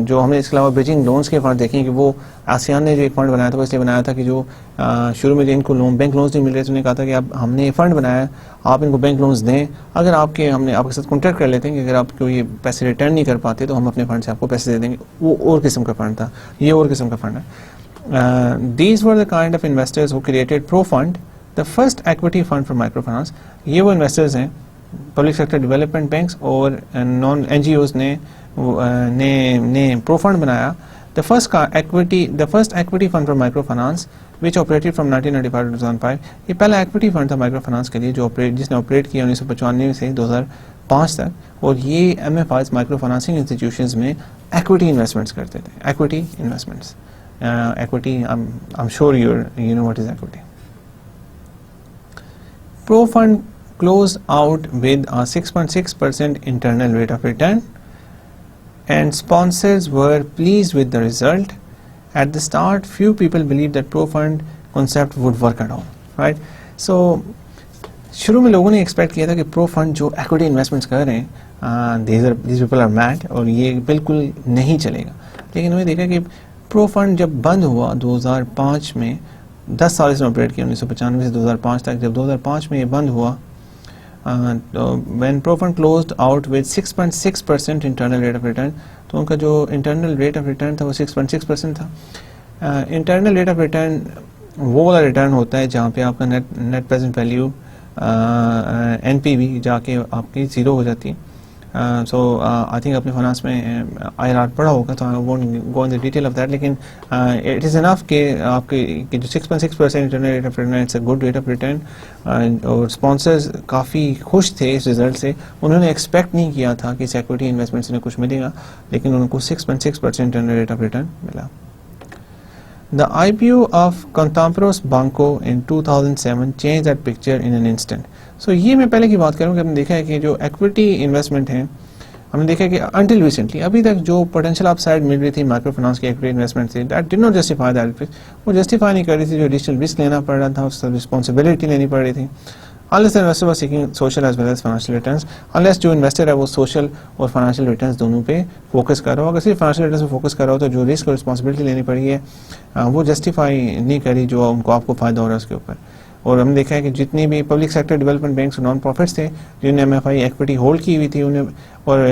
جو ہم نے اس کے علاوہ بریجنگ لونز کے فنڈ دیکھیں کہ وہ آسیان نے جو ایک فنڈ بنایا تھا وہ اس لیے بنایا تھا کہ جو شروع میں جو ان کو بینک لونز نہیں مل رہے تھے, انہوں نے کہا تھا کہ اب ہم نے فنڈ بنایا ہے, آپ ان کو بینک لونز دیں, اگر آپ کے ساتھ کانٹیکٹ کر لیتے ہیں کہ اگر آپ کو یہ پیسے ریٹرن نہیں کر پاتے تو ہم اپنے فنڈ سے آپ کو پیسے دے دیں گے. وہ اور قسم کا فنڈ تھا, یہ اور قسم کا فنڈ ہے. These were the kind of investors who created ProFund, the first equity fund for microfinance. یہ وہ انویسٹرز ہیں پبلک سیکٹر ڈیولپمنٹ بینکس اور نان این جی اوز نے ProFund بنایا, the first equity fund for microfinance which operated from 1995 to 2005. یہ پہلا equity fund تھا micro finance کے لیے جس نے آپریٹ کیا 1995 سے 2005 تک, اور یہ M F Is microfinancing institutions میں ایکویٹی انویسٹمنٹس کرتے تھے. Equity investments, equity, I'm sure you know what is equity. ProFund closed out with a 6.6% internal rate of return, and sponsors were pleased with the result. At the start, few people believed that ProFund concept would work at all, right? So شروع میں لوگوں نے expect کیا تھا کہ ProFund جو equity investments کر رہے ہیں, these people are mad, اور یہ بالکل نہیں چلے گا. لیکن ہمیں دیکھا کہ ProFund جب بند ہوا 2005 میں, 10 سال اس نے آپریٹ کیا 1995 سے 2005 تک, جب 2005 میں یہ بند ہوا, when ProFund closed out with 6.6% internal rate of return, تو ان کا جو internal rate of return تھا وہ 6.6% تھا. internal rate of return وہ والا ریٹرن ہوتا ہے جہاں پہ آپ کا net present value N P V جا کے آپ کی زیرو ہو جاتی ہے. سو آئی تھنک اپنے فنانس میں آئی آر پڑھا ہوگا, تو I won't go in the detail of that, لیکن اٹ از انف کہ آپ کے جو 6.6% internal rate of return it's a good rate of return, اور اسپانسرز کافی خوش تھے اس رزلٹ سے. انہوں نے ایکسپیکٹ نہیں کیا تھا کہ اس ایکویٹی انویسٹمنٹ سے کچھ ملے گا, لیکن ان کو 6.6% انٹرنل ریٹ آف ریٹرن ملا. The IPO of Contampros Banco in 2007 changed that picture in an instant. So یہ میں پہلے کی بات کروں کہ ہم نے دیکھا ہے کہ جو ایکویٹی انویسٹمنٹ ہیں, ہم نے دیکھا ہے کہ انٹل ریسنٹلی ابھی تک جو پوٹینشیل اپ سائڈ مل رہی تھی مائکرو فنانس کی ایکویٹی انویسٹمنٹ سے, that did not justify that risk. وہ جسٹیفائی نہیں کر رہی تھی, جو ایڈیشنل رسک لینا پڑ رہا تھا اس سے رسپانسبلٹی لینی پڑ رہی تھی. unless the investor was seeking social as well as financial returns, unless جو انویسٹر ہے وہ سوشل اور فائنینشیل ریٹرنس دونوں پہ فوکس کر رہا ہو. اگر صرف فائنینشیل ریٹرنس پہ فوکس کر رہا ہو تو جو رسک اور رسپانسبلٹی لینی پڑی ہے وہ جسٹیفائی نہیں کری جو ان کو آپ کو فائدہ ہو رہا ہے اس کے اوپر. اور ہم نے دیکھا ہے کہ جتنی بھی پبلک سیکٹر ڈیولپمنٹ بینکس اور نان پروفٹس تھے جنہوں نے M F I equity hold کی ہوئی تھی, انہیں اور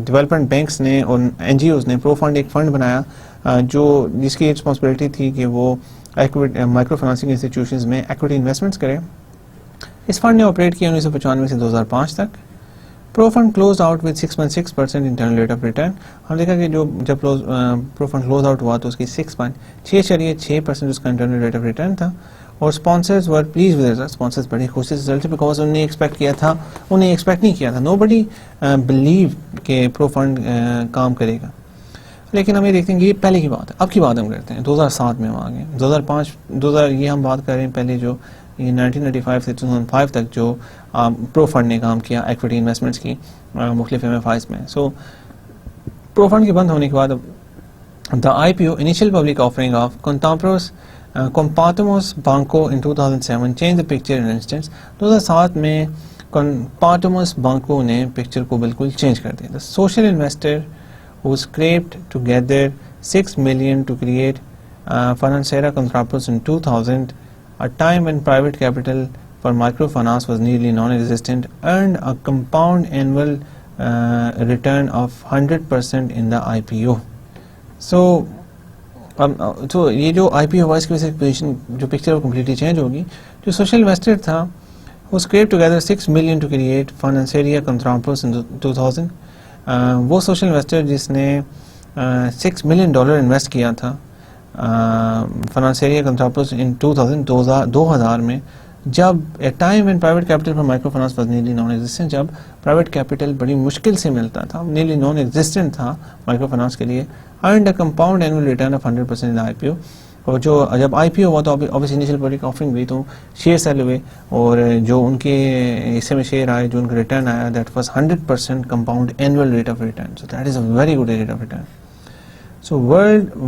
ڈیولپمنٹ بینکس نے اور این جی اوز نے ProFund ایک فنڈ بنایا جو جس کی رسپانسبلٹی تھی کہ وہ مائکرو فنانسنگ انسٹیٹیوشنز میں ایکویٹی انویسٹمنٹس کرے. اس فنڈ نے آپریٹ کیا 1995 سے 2005 تک. ProFund closed out with 6.6% internal rate of return. ہم دیکھا کہ جب ProFund close out ہوا تو اس کی 6.6% اس کا internal rate of return تھا, اور sponsors were pleased with the result. sponsors بڑے خوش تھے result سے because انہوں نے ایکسپیکٹ کیا تھا, انہیں ایکسپیکٹ نہیں کیا تھا. nobody believed کہ ProFund کام کرے گا. لیکن ہم یہ دیکھتے ہیں کہ یہ پہلے کی بات ہے. اب کی بات ہم کرتے ہیں 2007 میں ہم آ گئے. 2005 یہ ہم بات کر رہے ہیں پہلے جو یہ 1995 سے 2005 تک جو پرو فنڈ نے کام کیا ایکویٹی انویسٹمنٹس کی مختلف MFIs میں. سو پرو فنڈ کے بند ہونے کے بعد the IPO initial public offering of Compatimus Banco in 2007 changed the picture in an instance. 2007 میں Compatimus Banco نے پکچر کو بالکل چینج کر دیا. The social investor who scraped together $6 million to create Financiera Contrapros in 2000, a time when private capital for microfinance was nearly non-existent, earned a compound annual return of 100% in the IPO. So یہ جو IPO ہوا اس کی وجہ سے position جو picture completely change ہوگی. جو social investor تھا وہ scraped together $6 million to create Financiera Contrapros in 2000. وہ سوشل انویسٹر جس نے $6 million انویسٹ کیا تھا Financiera Contrapros in 2000 میں, جب a time when private capital for micro finance was nearly naan existent, جب پرائیویٹ کیپٹل بڑی مشکل سے ملتا تھا, نیرلی نان ایگزسٹنٹ تھا مائکرو فائنانس کے لیے, earned a compound annual return of 100% in IPO. اور جو جب IPO ہوا تو obviously انیشیل پبلک آفرنگ ہوئی تو شیئر سیل ہوئے, اور جو ان کے حصے میں شیئر آئے, جو ان کا ریٹرن آیا, that was 100% compound annual rate of return. So that is a very good rate of return. So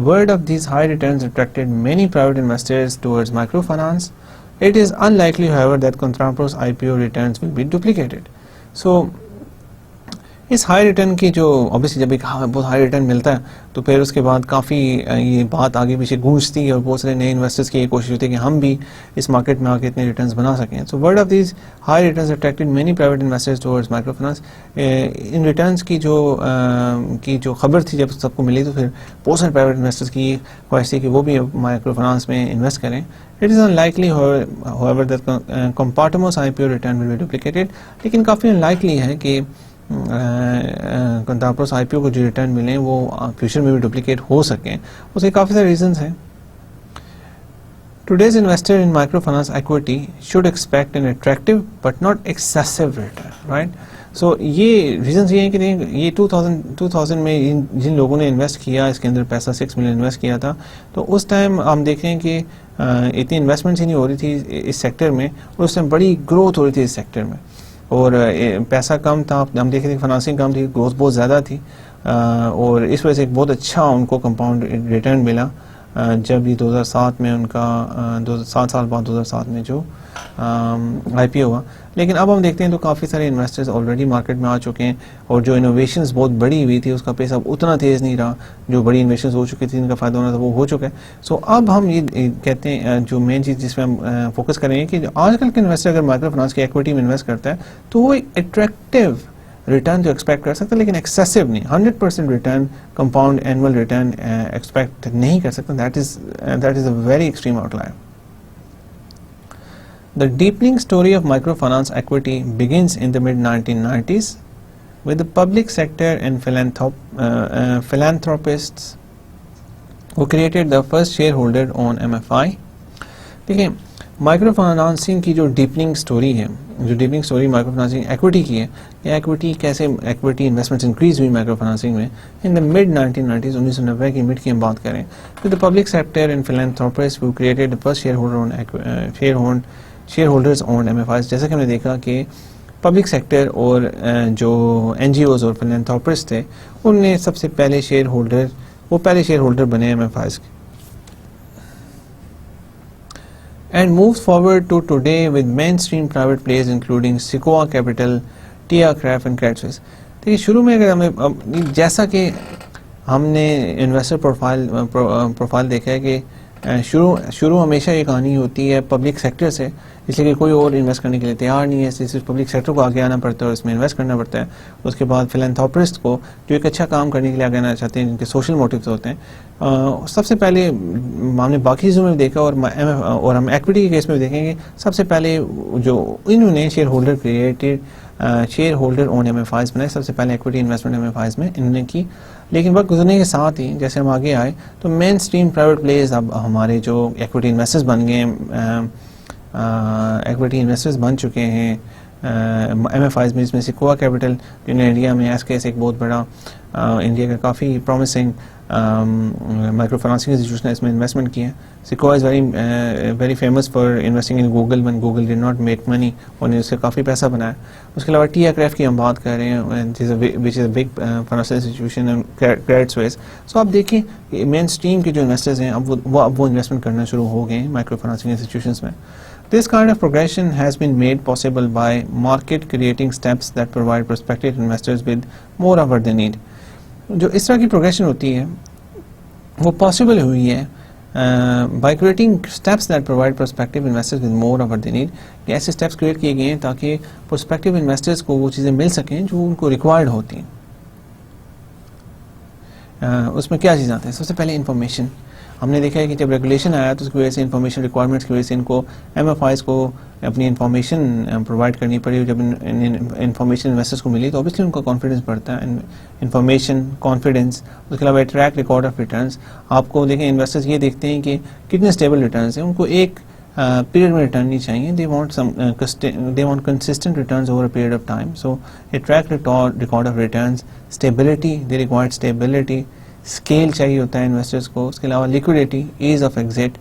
word of these high returns attracted many private investors towards microfinance. It is unlikely, however, that Contrapros IPO returns will be duplicated. So اس high return کی جو obviously جب ایک بہت high return ملتا ہے تو پھر اس کے بعد کافی یہ بات آگے پیچھے گونجتی ہے, اور بہت سارے نئے انویسٹرس کی یہ کوشش ہوتی ہے کہ ہم بھی اس مارکیٹ میں آ کے اتنے ریٹرنس بنا سکیں. So word of these high returns attracted many private investors towards microfinance. ان ریٹرنس کی جو خبر تھی جب سب کو ملی تو پھر بہت سارے پرائیویٹ انویسٹرس کی خواہش تھی کہ وہ بھی مائکرو فائنانس میں انویسٹ کریں. It is unlikely, however, that Compatimus IPO return will be duplicated. لیکن کافی unlikely ہے کہ Contrapros IPO کو جو ریٹرن ملیں وہ فیوچر میں بھی ڈپلیکیٹ ہو سکیں. اس کے کافی سارے ریزنس ہیں. Today's investor in microfinance equity should expect an attractive but not excessive return, right? So یہ ریزنس یہ ہیں کہ یہ 2000 میں جن لوگوں نے انویسٹ کیا اس کے اندر پیسہ 6 ملین انویسٹ کیا تھا, تو اس ٹائم ہم دیکھ رہے ہیں کہ اتنی انویسٹمنٹس ہی نہیں ہو رہی تھی اس سیکٹر میں, اور اس ٹائم بڑی گروتھ ہو رہی تھی اس سیکٹر میں, اور پیسہ کم تھا. ہم دیکھ رہے ہیں فنانسنگ کم تھی, گروتھ بہت زیادہ تھی, اور اس وجہ سے ایک بہت اچھا ان کو کمپاؤنڈ ریٹرن ملا جب یہ 2007 میں ان کا 7 سال بعد 2007 میں جو IPO ہوا. لیکن اب ہم دیکھتے ہیں تو کافی سارے انویسٹرز آلریڈی مارکیٹ میں آ چکے ہیں, اور جو انوویشنز بہت بڑی ہوئی تھی اس کا پیسہ اب اتنا تیز نہیں رہا. جو بڑی انویشنز ہو چکی تھی ان کا فائدہ ہونا تھا وہ ہو چکا ہے. سو اب ہم یہ کہتے ہیں جو مین چیز جس پہ ہم فوکس کریں گے کہ آج کل کے انویسٹر اگر مائکرو فائنانس کی ایکویٹی میں انویسٹ کرتا ہے تو وہ ایک اٹریکٹیو ریٹرن تو ایکسپیکٹ کر سکتا ہے, لیکن ایکسیسو نہیں. 100% return compound annual return expect نہیں کر سکتا. That is a very extreme outlier. The deepening story of microfinance equity begins in the mid-1990s with the public sector and philanthropists who created the first shareholder-owned MFI. دیکھیں micro financing کی جو ڈیپننگ story ہے, جو ڈیپننگ story micro financing equity کی ہے, یہ equity کیسے equity investments increase ہوئی مائکرو فائنانسنگ میں ان دا mid-1990s, 1990 کی مڈ کی ہم بات کریں تو the public sector and philanthropists who created the first shareholders owned MFIs. جیسا کہ ہم نے دیکھا کہ پبلک سیکٹر اور جو NGOs اور فلینتھروپسٹ تھے ان نے سب سے پہلے شیئر ہولڈر بنے MFIs کے, and moved forward to today with mainstream private players including Sequoia Capital, TIAA-CREF and Credit Suisse. دیکھیے شروع میں اگر ہمیں جیسا کہ ہم نے انویسٹر پروفائل دیکھا ہے کہ شروع ہمیشہ یہ کہانی ہوتی ہے پبلک سیکٹر سے, اس لیے کہ کوئی اور انویسٹ کرنے کے لیے تیار نہیں ہے, صرف پبلک سیکٹر کو آگے آنا پڑتا ہے اور اس میں انویسٹ کرنا پڑتا ہے. اس کے بعد فلینتھروپسٹ کو جو ایک اچھا کام کرنے کے لیے آگے آنا چاہتے ہیں, جن کے سوشل موٹیوز ہوتے ہیں. سب سے پہلے ہم نے باقی چیزوں میں بھی دیکھا اور ہم ایکویٹی کے کیس میں بھی دیکھیں گے. سب سے پہلے جو انہوں نے شیئر ہولڈر اون MFIs بنائے, سب سے پہلے ایکویٹی انویسٹمنٹ MFIs میں انہوں نے کی. لیکن وقت گزرنے کے ساتھ ہی جیسے ہم آگے آئے تو مین اسٹریم پرائیویٹ پلیئرز اب ہمارے جو ایکویٹی انویسٹرز بن گئے ہیں, ایکویٹی انویسٹرز بن چکے ہیں MFIs میں. سیکویا کیپٹل جو انڈیا میں ایس کے ایس ایک بہت بڑا انڈیا کا کافی پرومسنگ مائکرو فائنانسنگ انسٹیٹیوشن نے اس میں انویسٹمنٹ کی ہے. Sequoia is very famous for investing in Google when Google did not make money, اور نے اس سے کافی پیسہ بنایا. اس کے علاوہ ٹی ایف ایف کی ہم بات کر رہے ہیں which is a big financial institution, Credit Suisse. So آپ دیکھیں کہ مین اسٹریم کے جو انویسٹرز ہیں اب وہ انویسٹمنٹ کرنا شروع ہو گئے ہیں مائکرو فائنانسنگ انسٹیٹیوشنس میں. This kind of progression has been made possible by market creating steps that provide prospective investors with more of what they need. جو اس طرح کی پروگریشن ہوتی ہے وہ پاسبل ہوئی ہے by creating steps that provide prospective investors with more of what they need. کہ ایسے اسٹیپس کریٹ کیے گئے ہیں تاکہ پروسپیکٹیو انویسٹرز کو وہ چیزیں مل سکیں جو ان کو ریکوائرڈ ہوتی ہیں. اس میں کیا چیز آتے ہیں؟ سب سے پہلے انفارمیشن. ہم نے دیکھا ہے کہ جب ریگولیشن آیا تو اس کی وجہ سے انفارمیشن ریکوائرمنٹس کی وجہ سے ان کو ایم ایف آئیز کو اپنی انفارمیشن پرووائڈ کرنی پڑی. جب انفارمیشن انویسٹرس کو ملی تو اوبیسلی ان کا کانفیڈنس بڑھتا ہے. انفارمیشن, کانفیڈنس, اس کے علاوہ ٹریک ریکارڈ آف ریٹرنس. آپ کو دیکھیں انویسٹرز یہ دیکھتے ہیں کہ کتنے اسٹیبل ریٹرنس ہیں, ان کو ایک پیریڈ میں ریٹرن نہیں چاہیے. They want consistent returns over a period of time. So a track record of returns, stability, they required stability, scale چاہیے ہوتا ہے انویسٹرز کو. اس کے علاوہ لیکوڈیٹی, ایز آف ایگزٹ.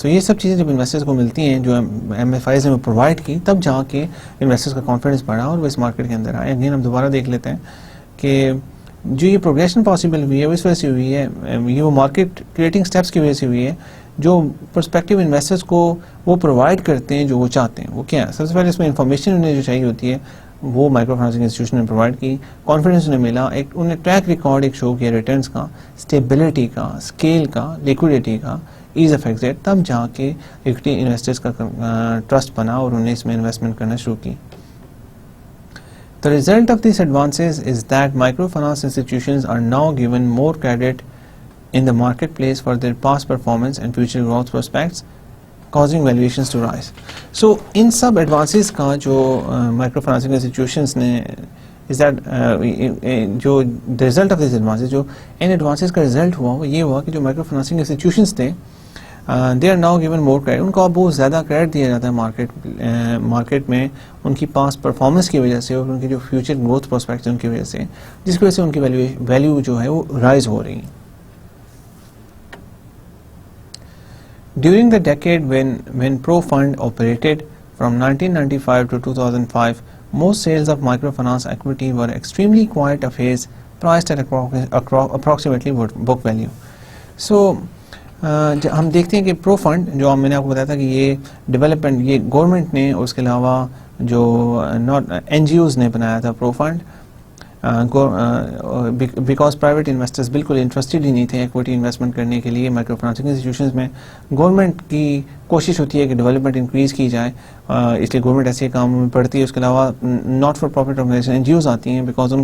تو یہ سب چیزیں جب انویسٹرز کو ملتی ہیں جو ایم ایف آئیز نے پرووائڈ کی, تب جا کے انویسٹرز کا کانفیڈنس بڑھا اور وہ اس مارکیٹ کے اندر آئے. اگین ہم دوبارہ دیکھ لیتے ہیں کہ جو یہ پروگریشن پاسبل ہوئی ہے وہ اس وجہ سے ہوئی ہے, یہ وہ مارکیٹ کریٹنگ اسٹیپس کی وجہ سے ہوئی ہے جو پرسپیکٹیو انویسٹرز کو وہ پرووائڈ کرتے ہیں جو وہ چاہتے ہیں. وہ کیا ہے؟ سب سے پہلے اس میں انفارمیشن انہیں جو چاہیے ہوتی ہے وہ مائکرو فائنانسنگ انسٹیٹیوشن نے پرووائڈ کی. کانفیڈنس انہیں ملا, انہیں ٹریک ریکارڈ ایک شو کیا ریٹرنس کا, اسٹیبلٹی کا, اسکیل کا, لیکوڈیٹی کا, ایز آف ایگزٹ. تب جا کے ایکوٹی انویسٹرز کا ٹرسٹ بنا اور انہیں اس میں انویسٹمنٹ کرنا شروع کی. The result of these advances is that microfinance institutions are now given more credit in the marketplace for their past performance and future growth prospects, causing valuations to rise. So in sub advances کا جو microfinancing institutions نے is that جو the result of these advances, جو ان advances کا result ہوا وہ یہ ہوا کہ جو microfinancing institutions تھے they are now given more credit. ان کو اب بہت زیادہ کریڈٹ دیا جاتا ہے مارکیٹ میں ان کی پاس پرفارمنس کی وجہ سے اور ان کی جو فیوچر گروتھ پروسپیکٹس ان کی وجہ سے, جس کی وجہ سے ان کی ویلیو جو ہے وہ رائز ہو رہی ہے. During the decade when ProFund operated from 1995 to 2005, most sales of microfinance equity were extremely quiet affairs priced at approximately book value. So ہم دیکھتے ہیں کہ پرو فنڈ جو میں نے آپ کو بتایا تھا کہ یہ ڈیولپمنٹ یہ گورنمنٹ نے اور اس کے علاوہ جو این جی اوز نے بنایا تھا پرو فنڈ, بیکاز پرائیویٹ انویسٹرز بالکل انٹرسٹڈ ہی نہیں تھے ایکویٹی انویسٹمنٹ کرنے کے لیے مائکرو فائنانسنگ انسٹیٹیوشنز میں. گورنمنٹ کی کوشش ہوتی ہے کہ ڈیولپمنٹ انکریز کی جائے, اس لیے گورنمنٹ ایسے کاموں میں پڑتی ہے. اس کے علاوہ not for profit organisation N G Os آتی ہیں بیکاز ان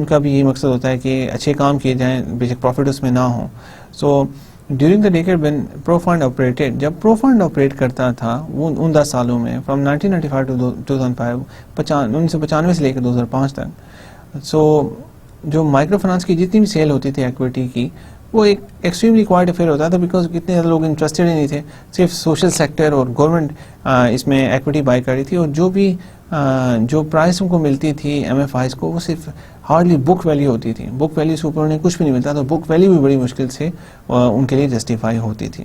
کا بھی یہ مقصد ہوتا ہے کہ اچھے کام کیے جائیں, بے شک پروفٹ اس میں نہ ہوں. So during the decade when ProFund operated, جب ProFund آپریٹ کرتا تھا وہ ان 10 سالوں میں فرام 1995 to 2005, 1995 سے لے کے 2005 تک, سو جو مائکرو فائنانس کی جتنی بھی سیل ہوتی تھی ایکویٹی کی وہ ایک ایکسٹریملی کوائٹ افیئر ہوتا تھا بیکاز کتنے زیادہ لوگ انٹرسٹڈ ہی نہیں تھے. صرف سوشل سیکٹر اور گورنمنٹ اس میں ایکویٹی بائی کر رہی تھی, اور جو پرائز ان کو ملتی تھی ایم ایف آئیز کو وہ صرف ہارڈلی بک ویلیو ہوتی تھی. بک ویلیو سے اوپر انہیں کچھ بھی نہیں ملتا, تو بک ویلیو بھی بڑی مشکل سے ان کے لیے جسٹیفائی ہوتی تھی.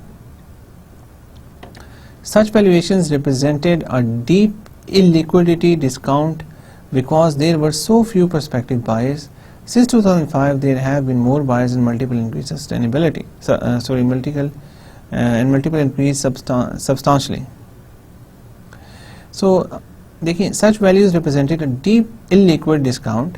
Such valuations represented a deep illiquidity discount because there were so few prospective buyers. Since 2005, there have been more buyers and multiple increase sustainability. Multiple increase substantially. So, دیکھیں such values represented a deep illiquid discount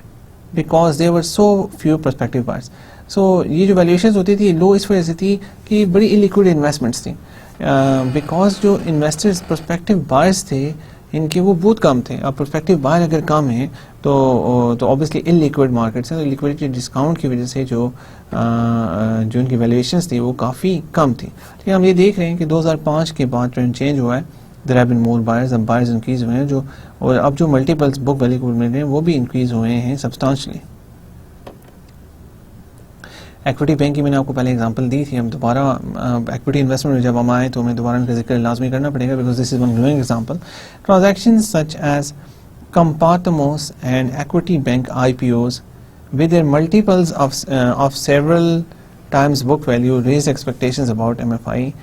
because there were so few prospective buyers. So یہ جو valuations ہوتی تھی لو اس وجہ سے تھی کہ بڑی illiquid investments تھیں, because جو investors prospective buyers تھے ان کے وہ بہت کم تھے. اب prospective buyer اگر کم ہیں تو obviously illiquid markets ہیں, تو liquidity discount کی وجہ سے جو ان کی valuations تھی وہ کافی کم تھی. لیکن ہم یہ دیکھ رہے ہیں کہ 2005 کے بعد ٹرینڈ چینج ہوا ہے. There have been more buyers, اب buyers increase ہوئے ہیں جو, اور اب جو multiples book value کو مل رہے ہیں وہ بھی increase ہوئے ہیں substantially. ایکویٹی بینک کی میں نے آپ کو پہلے اگزامپل دی تھی. ہم دوبارہ ایکویٹی انویسٹمنٹ میں جب ہم آئے تو ہمیں دوبارہ ان کا ذکر لازمی کرنا پڑے گا because this is one growing example. Transactions such as Compatamos and Equity Bank IPOs with their multiples of several times book value raised expectations about MFI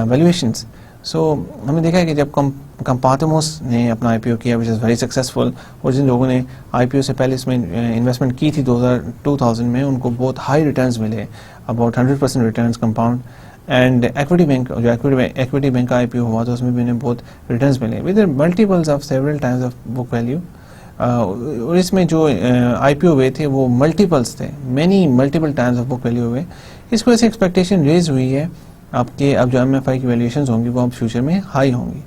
valuations. So ہم نے دیکھا ہے کہ جب کمپاتموس نے اپنا آئی پی او کیا which is very successful, اور جن لوگوں نے آئی پی او سے پہلے اس میں انویسٹمنٹ کی تھی 2000 میں, ان کو بہت ہائی ریٹرنز ملے, about 100% returns compound. And equity bank, جو ایکویٹی بینک کا آئی پی او ہوا تو اس میں بھی انہیں بہت ریٹرنز ملے with multiples of several Times of book value. اور اس میں جو آئی پی او ہوئے تھے وہ ملٹیپلس تھے, many multiple Times of book value ہوئے. اس وجہ سے ایکسپیکٹیشن ریز ہوئی ہے اب کہ اب جو ایم ایف آئی کی ویلیوشنز ہوں گی وہ اب فیوچر میں ہائی ہوں گی.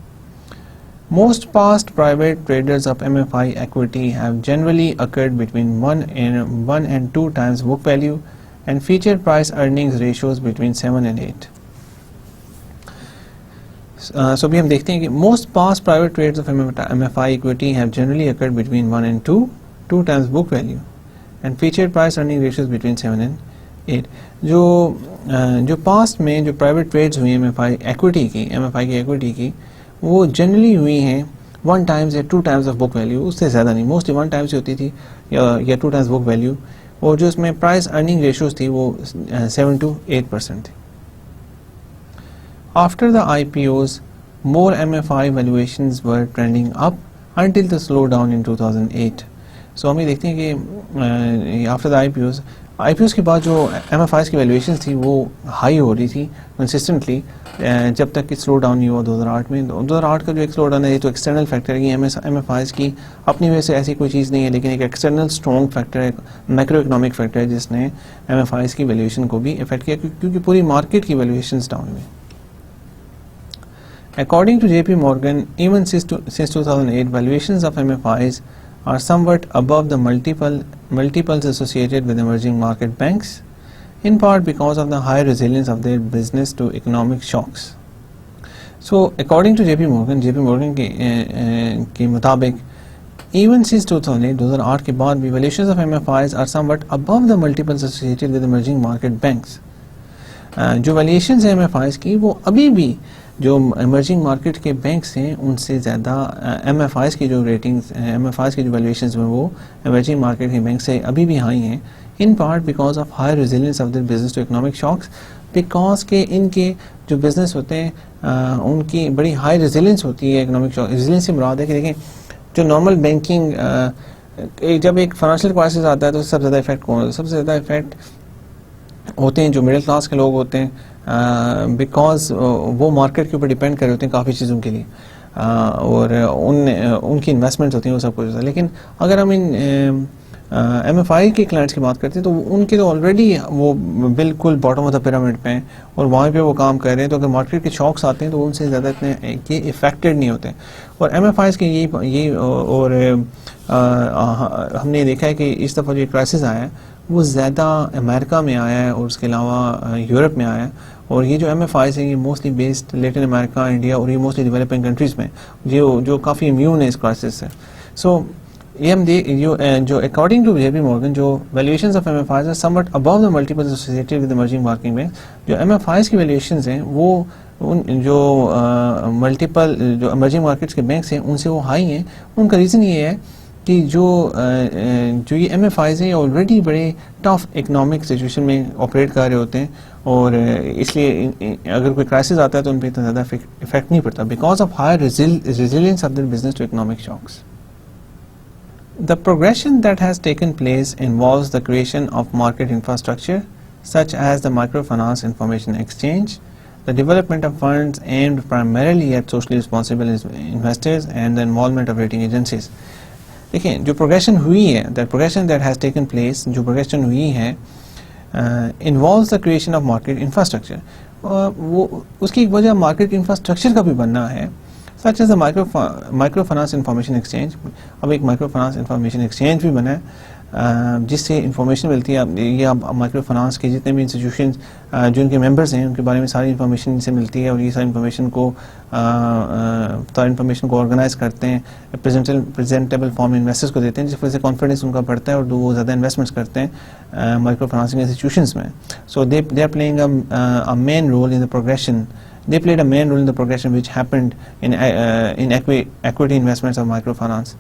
Most past private traders of M F I equity have generally accrued between 1 and 2 times book value and featured price earnings ratios between 7 and 8. So بھی ہم دیکھتے ہیں کہ most past private trades of MFI equity have generally occurred between 1 and 2 times book value and featured price earning ratios between 7 and 8. جو past میں جو private trades ہوئی M F I کی ایکویٹی کی وہ جنرلی ہوئی ہیں 1 times یا 2 times آف بک ویلیو, اس سے زیادہ نہیں. موسٹلی 1 times ہی ہوتی تھی یا 2 times بک ویلیو, اور جو اس میں پرائز ارننگ ریشوز تھی وہ 7 to 8% تھی. After the IPOs, more MFI valuations were trending up until the slowdown in 2008. So ہم یہ دیکھتے ہیں کہ after the IPOs کے بعد جو MFIs کی ویلیویشنز تھی وہ ہائی ہو رہی تھی کنسسٹنٹلی جب تک کہ سلو ڈاؤن نہیں ہوا 2008 میں. 2008 کا جو ایک سلو ڈاؤن ہے یہ تو ایکسٹرنل فیکٹر ہے کہ MFIs کی اپنی وجہ سے ایسی کوئی چیز نہیں ہے, لیکن ایک ایکسٹرنل اسٹرانگ فیکٹر ہے, میکرو اکنامک فیکٹر ہے جس نے MFIs کی ویلیویشن کو بھی افیکٹ کیا کیونکہ پوری مارکیٹ کی ویلیویشنز ڈاؤن ہوئی. According to JP Morgan, even since 2008, valuations of MFIs are somewhat above the multiples associated with emerging market banks, in part because of the high resilience of their business to economic shocks. So, according to JP Morgan کے مطابق, even since 2008 کے بعد بھی valuations of MFIs are somewhat above the multiples associated with emerging market banks. جو valuations ہیں MFIs کی وہ ابھی بھی جو ایمرجنگ مارکیٹ کے بینکس ہیں ان سے زیادہ ایم ایف آئیز کی جو ریٹنگز ایم ایف آئیز کی جو ویلیویشنز ہیں وہ ایمرجنگ مارکیٹ کے بینک سے ابھی بھی ہائی ہیں, in part because of high resilience of their business to economic shocks, because کہ ان کے جو بزنس ہوتے ہیں ان کی بڑی ہائی ریزیلینس ہوتی ہے. اکنامک شاک ریزیلینس سے مراد ہے کہ دیکھیں جو نارمل بینکنگ جب ایک فائنینشیل کرائسس آتا ہے تو سب سے زیادہ افیکٹ کون ہوتا ہے؟ سب سے زیادہ افیکٹ ہوتے ہیں جو مڈل کلاس کے لوگ ہوتے ہیں, بیکاز وہ مارکیٹ کے اوپر ڈیپینڈ کر رہے ہوتے ہیں کافی چیزوں کے لیے, اور ان کی انویسٹمنٹس ہوتی ہیں وہ سب کچھ ہوتا ہے. لیکن اگر ہم ان ایم ایف آئی کے کلائنٹس کی بات کرتے ہیں تو ان کے تو آلریڈی وہ بالکل باٹم آف دا پیرامڈ پہ ہیں اور وہاں پہ وہ کام کر رہے ہیں, تو اگر مارکیٹ کے شاکس آتے ہیں تو ان سے زیادہ اتنے یہ افیکٹڈ نہیں ہوتے. اور ایم ایف آئیز کے یہ اور ہم نے دیکھا ہے کہ اس دفعہ جو کرائسس آیا ہے وہ زیادہ امریکہ میں آیا ہے اور اس کے علاوہ یورپ میں آیا ہے, اور یہ جو ایم ایف آئیز ہیں یہ موسٹلی بیسڈ لیٹن امریکہ, انڈیا اور یہ موسٹلی ڈیولپنگ کنٹریز میں جو کافی امیون ہے اس کرائسس سے. سو یہ ہم جو according to J P Morgan جو valuations of M F Is somewhat above the multiple associated with emerging market میں, جو ایم ایف آئیز کی ویلیویشنز ہیں وہ جو ملٹیپل جو ایمرجنگ مارکیٹس کے بینکس ہیں ان سے وہ ہائی ہیں. ان کا ریزن یہ ہے کہ جو یہ ایم ایف آئیز ہیں یہ آلریڈی بڑے ٹف اکنامک سچویشن میں آپریٹ کر رہے ہوتے ہیں, اور اس لیے اگر کوئی کرائسس آتا ہے تو ان پہ اتنا زیادہ افیکٹ نہیں پڑتا because of high resilience of their business to economic shocks. The progression that has taken place involves the creation of market infrastructure such as the Microfinance Information Exchange, the development of funds aimed primarily at socially responsible investors, and the involvement of rating agencies. دیکھیں جو progression ہوئی ہے, that progression that has taken place, جو progression ہوئی ہے involves the creation of market infrastructure, وہ اس کی ایک وجہ مارکیٹ انفراسٹرکچر کا بھی بننا ہے, such as the Microfinance Information Exchange. اب ایک Microfinance Information Exchange بھی بنا ہے جس سے انفارمیشن ملتی ہے. یہ اب مائکرو فنانس کے جتنے بھی انسٹیٹیوشنز جو ان کے ممبرز ہیں ان کے بارے میں ساری انفارمیشن سے ملتی ہے, اور یہ ساری انفارمیشن کو آرگنائز کرتے ہیں, پریزنٹیبل فارم میں انویسٹرز کو دیتے ہیں, جس وجہ سے کانفیڈنس ان کا بڑھتا ہے اور وہ زیادہ انویسٹمنٹس کرتے ہیں مائکرو فنانسنگ انسٹیٹیوشنز میں. So they are playing a main role in the progression. They played a main role in the progression which happened in equity investments of microfinance.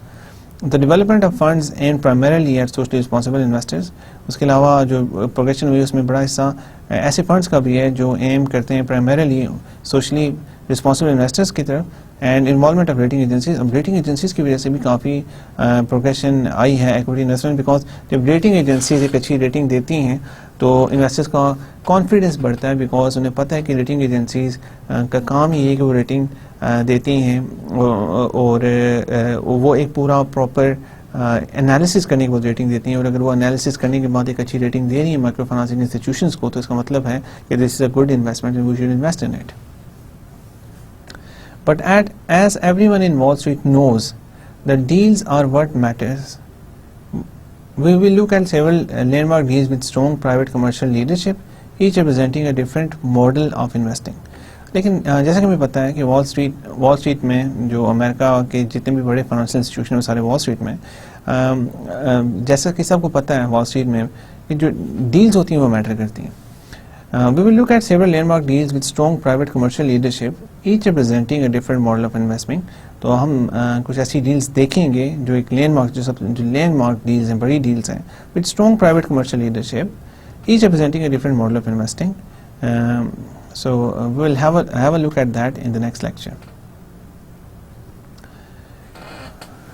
The development of funds aimed primarily at socially responsible investors. اس کے علاوہ جو progression ہوئی اس میں بڑا حصہ ایسے funds کا بھی ہے جو ایم کرتے ہیں پرائمریلی سوشلی رسپانسبل انویسٹرس کی طرف and involvement of rating agencies. اب ریٹنگ ایجنسیز کی وجہ سے بھی کافی پروگریشن آئی ہے ایکویٹی انویسٹمنٹ, بیکاز جب ریٹنگ ایجنسیز ایک اچھی ریٹنگ دیتی ہیں تو انویسٹرس کا کانفیڈنس بڑھتا ہے, بیکاز انہیں پتہ ہے کہ ریٹنگ ایجنسیز کا کام ہی ہے کہ وہ ریٹنگ دیتی ہیں اور وہ ایک پورا پراپر انالیسس کرنے کے بعد ریٹنگ دیتی ہیں, اور اگر وہ انالیسس کرنے کے بعد ایک اچھی ریٹنگ دے رہی ہے مائکرو فائنانسنگ انسٹیٹیوشنس کو تو اس کا مطلب ہے کہ this is a good investment and we should invest in it. But as everyone in Wall Street knows, the deals are what matters. We will look at several landmark deals with strong private commercial leadership, each representing a different model of investing. لیکن جیسا کہ ہمیں پتہ ہے کہ وال street میں جو امریکہ کے جتنے بھی بڑے فائنینشیل انسٹیٹیوشن ہیں سارے وال اسٹریٹ میں, جیسا کہ سب کو پتہ ہے وال اسٹریٹ میں کہ جو ڈیلز ہوتی ہیں وہ میٹر کرتی ہیں. We will look at several landmark deals with strong private commercial leadership, each representing a different model of investing. تو ہم کچھ ایسی ڈیلز دیکھیں گے جو ایک لینڈ مارک ڈیلز ہیں, بڑی ڈیلز ہیں, with strong private commercial leadership, each representing a different model of investing. So we will have a look at that in the next lecture.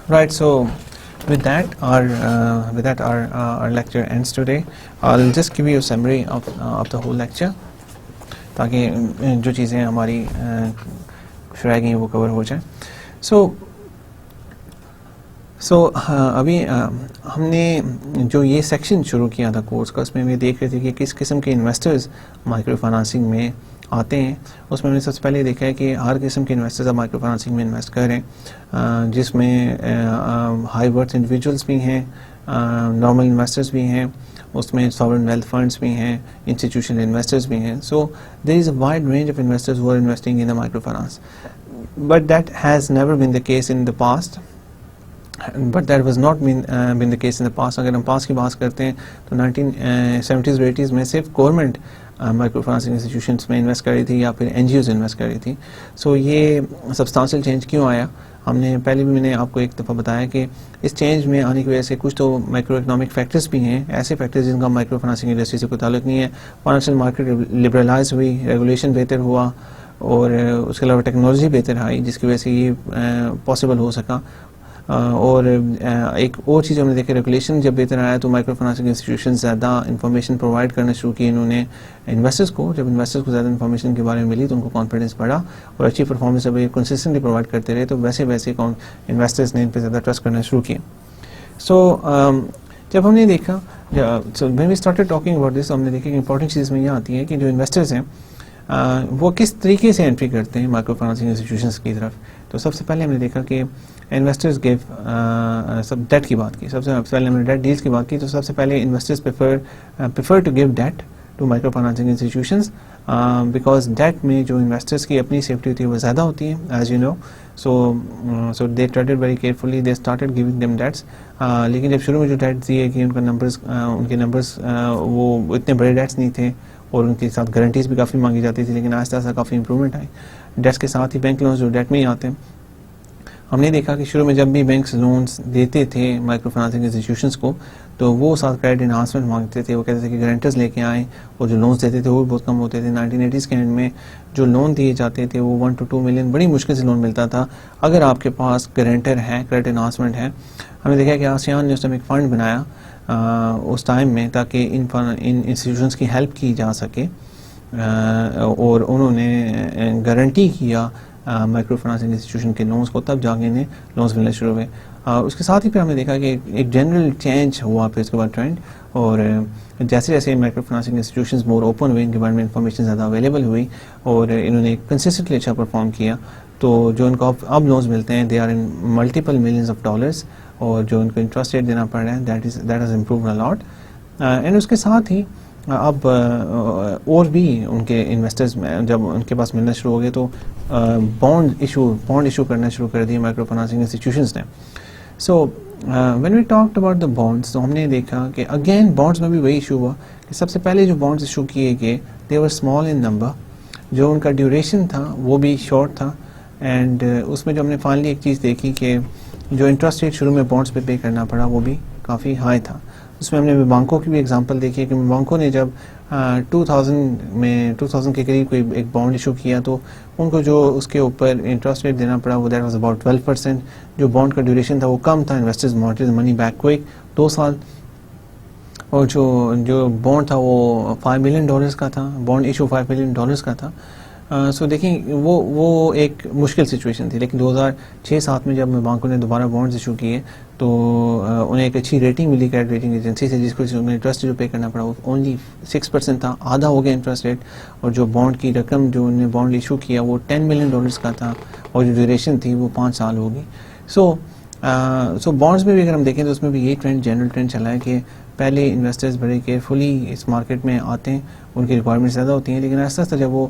Right, so with that our lecture ends today. I'll just give you a summary of the whole lecture تاکہ جو چیزیں ہماری رہ گئی وہ کور ہو جائیں. سو ابھی ہم نے جو یہ سیکشن شروع کیا تھا کورس کا, اس میں دیکھ رہے تھے کہ کس قسم کے انویسٹرز مائکرو فائنانسنگ میں آتے ہیں. اس میں ہم نے سب سے پہلے دیکھا ہے کہ ہر قسم کے انویسٹرز اب مائکرو فائنانسنگ میں انویسٹ کر رہے ہیں, جس میں ہائی ورتھ انڈیویجولس بھی ہیں, نارمل انویسٹرز بھی ہیں, اس میں ساورن ویلتھ فنڈس بھی ہیں, انسٹیٹیوشنل انویسٹرز بھی ہیں. So there is a wide range of investors who are investing in the microfinance, but that has never been the case in the past. But that was not been the case in the past. اگر ہم پاس کی بات کرتے ہیں تو 1970s اور 80s میں صرف گورنمنٹ مائکرو فائنانسنگ انسٹیٹیوشنس میں انویسٹ کر رہی تھی یا پھر این جی اوز انویسٹ کر رہی تھی. سو یہ سبسٹانشیل چینج کیوں آیا؟ ہم نے پہلے بھی میں نے آپ کو ایک دفعہ بتایا کہ اس چینج میں آنے کی وجہ سے کچھ تو مائکرو اکنامک فیکٹرز بھی ہیں, ایسے فیکٹرز جن کا مائکرو فائنانسنگ انڈسٹری سے کوئی تعلق نہیں ہے. فائنینشیل مارکیٹ لبرلائز ہوئی, ریگولیشن بہتر ہوا, اور اس کے علاوہ ٹیکنالوجی بہتر آئی جس کی وجہ سے یہ پاسبل ہو سکا. اور ایک اور چیز ہم نے دیکھا, ریگولیشن جب بہتر آیا تو مائکرو فائنانسنگ انسٹیٹیوشن زیادہ انفارمیشن پرووائڈ کرنا شروع کی انہوں نے انویسٹرز کو. جب انویسٹرز کو زیادہ انفارمیشن کے بارے میں ملی تو ان کو کانفیڈنس بڑھا اور اچھی پرفارمنس جب یہ کنسسٹنٹلی پرووائڈ کرتے رہے تو ویسے انویسٹرز نے ان پہ زیادہ ٹرسٹ کرنا شروع کیا. سو جب ہم نے دیکھا when we started talking about this, ہم نے دیکھا کہ امپورٹنٹ چیز میں یہ آتی ہے کہ جو انویسٹرز ہیں وہ کس طریقے سے انٹری کرتے ہیں مائکرو فائنانسنگ انسٹیٹیوشنس کی طرف. تو سب سے پہلے ہم نے دیکھا کہ انویسٹرز گیو سب ڈیٹ کی بات کی. سب سے پہلے ہم نے ڈیٹ ڈیلز کی بات کی. تو سب سے پہلے investors prefer to give debt to micro financing institutions, because debt میں جو انویسٹرز کی اپنی سیفٹی ہوتی ہے وہ زیادہ ہوتی ہے, as you know. So they traded very carefully, they started giving them dates. لیکن جب شروع میں جو ڈیٹ دیے کہ ان کے نمبرز وہ اتنے بڑے ڈیٹس نہیں تھے اور ان کے ساتھ گارنٹیز بھی کافی مانگی جاتی تھی, لیکن آہستہ آہستہ کافی امپرومنٹ آئی. ڈیٹس کے ساتھ ہی بینک لونز جو ڈیٹ میں ہی آتے ہیں. ہم نے دیکھا کہ شروع میں جب بھی بینکس لونز دیتے تھے مائکرو فائنانسنگ انسٹیٹیوشنس کو تو وہ ساتھ کریڈٹ انہانسمنٹ مانگتے تھے. وہ کہتے تھے کہ گارنٹرز لے کے آئیں, اور جو لونز دیتے تھے وہ بھی بہت کم ہوتے تھے. 1980s کے اینڈ میں جو لون دیے جاتے تھے وہ 1 to 2 ملین بڑی مشکل سے لون ملتا تھا اگر آپ کے پاس گارنٹر ہے, کریڈٹ انہانسمنٹ ہے. ہم نے دیکھا کہ آسیان نے اس ٹائم ایک فنڈ بنایا اس ٹائم میں تاکہ ان انسٹیٹیوشنس کی ہیلپ کی جا سکے, اور انہوں نے گارنٹی کیا مائکرو فائنانسنگ انسٹیٹیوشن کے لونز کو, تب جا کے انہیں لونز ملنے شروع ہوئے. اس کے ساتھ ہی پھر ہم نے دیکھا کہ ایک جنرل چینج ہوا پھر اس کے بعد ٹرینڈ, اور جیسے جیسے micro financing institutions more open ہوئے, ان کے بارے میں انفارمیشن زیادہ اویلیبل ہوئی اور انہوں نے کنسسٹنٹلی اچھا پرفارم کیا. تو جو ان کو اب لونز ملتے ہیں they are in multiple millions of dollars, اور جو ان کو انٹرسٹ ریٹ دینا پڑ رہا ہے that has improved a lot. And اس کے ساتھ ہی اب اور بھی ان کے انویسٹرز جب ان کے پاس ملنا شروع ہو گئے تو بانڈ ایشو کرنا شروع کر دیے مائکرو فائنانسنگ انسٹیٹیوشنز نے. So when we talked about the bonds تو ہم نے دیکھا کہ اگین بانڈس میں بھی وہی ایشو ہوا کہ سب سے پہلے جو بانڈس ایشو کیے گئے دے ور اسمال ان نمبر, جو ان کا ڈیوریشن تھا وہ بھی شارٹ تھا. اینڈ اس میں جو ہم نے فائنلی ایک چیز دیکھی کہ جو انٹرسٹ ریٹ شروع میں بانڈس پہ کرنا پڑا وہ بھی کافی ہائی تھا. اس میں ہم نے بینکوں کی بھی ایگزامپل دیکھی ہے کہ بینکوں نے جب 2000 کے قریب کوئی ایک بانڈ ایشو کیا تو ان کو جو اس کے اوپر انٹرسٹ ریٹ دینا پڑا وہ دیٹ واز اباؤٹ 12%. جو بانڈ کا ڈیوریشن تھا وہ کم تھا, انویسٹرز مارٹیز منی بیک کوئک 2 سال, اور جو بانڈ تھا وہ $5 ملین کا تھا, بانڈ ایشو $5 ملین کا تھا. سو دیکھیں وہ ایک مشکل سچویشن تھی. لیکن 2006-07 میں جب بینکوں نے دوبارہ بانڈز ایشو کیے تو انہیں ایک اچھی ریٹنگ ملی کریڈٹ ریٹنگ ایجنسی سے, جس کو انٹرسٹ جو پے کرنا پڑا وہ اونلی 6% تھا, آدھا ہو گیا انٹرسٹ ریٹ. اور جو بانڈ کی رقم جو انہوں نے بانڈ ایشو کیا وہ $10 ملین کا تھا, اور جو ڈیوریشن تھی وہ 5 سال ہوگی. سو بانڈز میں بھی اگر ہم دیکھیں تو اس میں بھی یہ ٹرینڈ جنرل ٹرینڈ چلا ہے کہ پہلے انویسٹرز بڑے کیئرفلی اس مارکیٹ میں آتے ہیں, ان کی ریکوائرمنٹ زیادہ ہوتی ہیں, لیکن آہستہ آہستہ جب وہ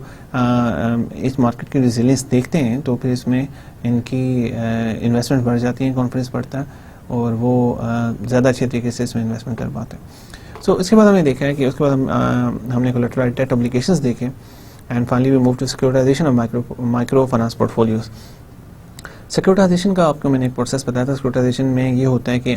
اس مارکیٹ کی ریزیلینس دیکھتے ہیں تو پھر اس میں ان کی انویسٹمنٹ بڑھ جاتی ہیں, کانفیڈنس بڑھتا ہے, اور وہ زیادہ اچھے طریقے سے اس میں انویسٹمنٹ کر پاتے ہیں. سو اس کے بعد ہم نے دیکھا ہے کہ اس کے بعد ہم نے کولیٹرل ڈیٹ ابلیگیشنز دیکھے, and finally we move to securitization of microfinance portfolios. Securitization کا آپ کو میں نے ایک پروسیس بتایا تھا. سیکورٹائزیشن میں یہ ہوتا ہے کہ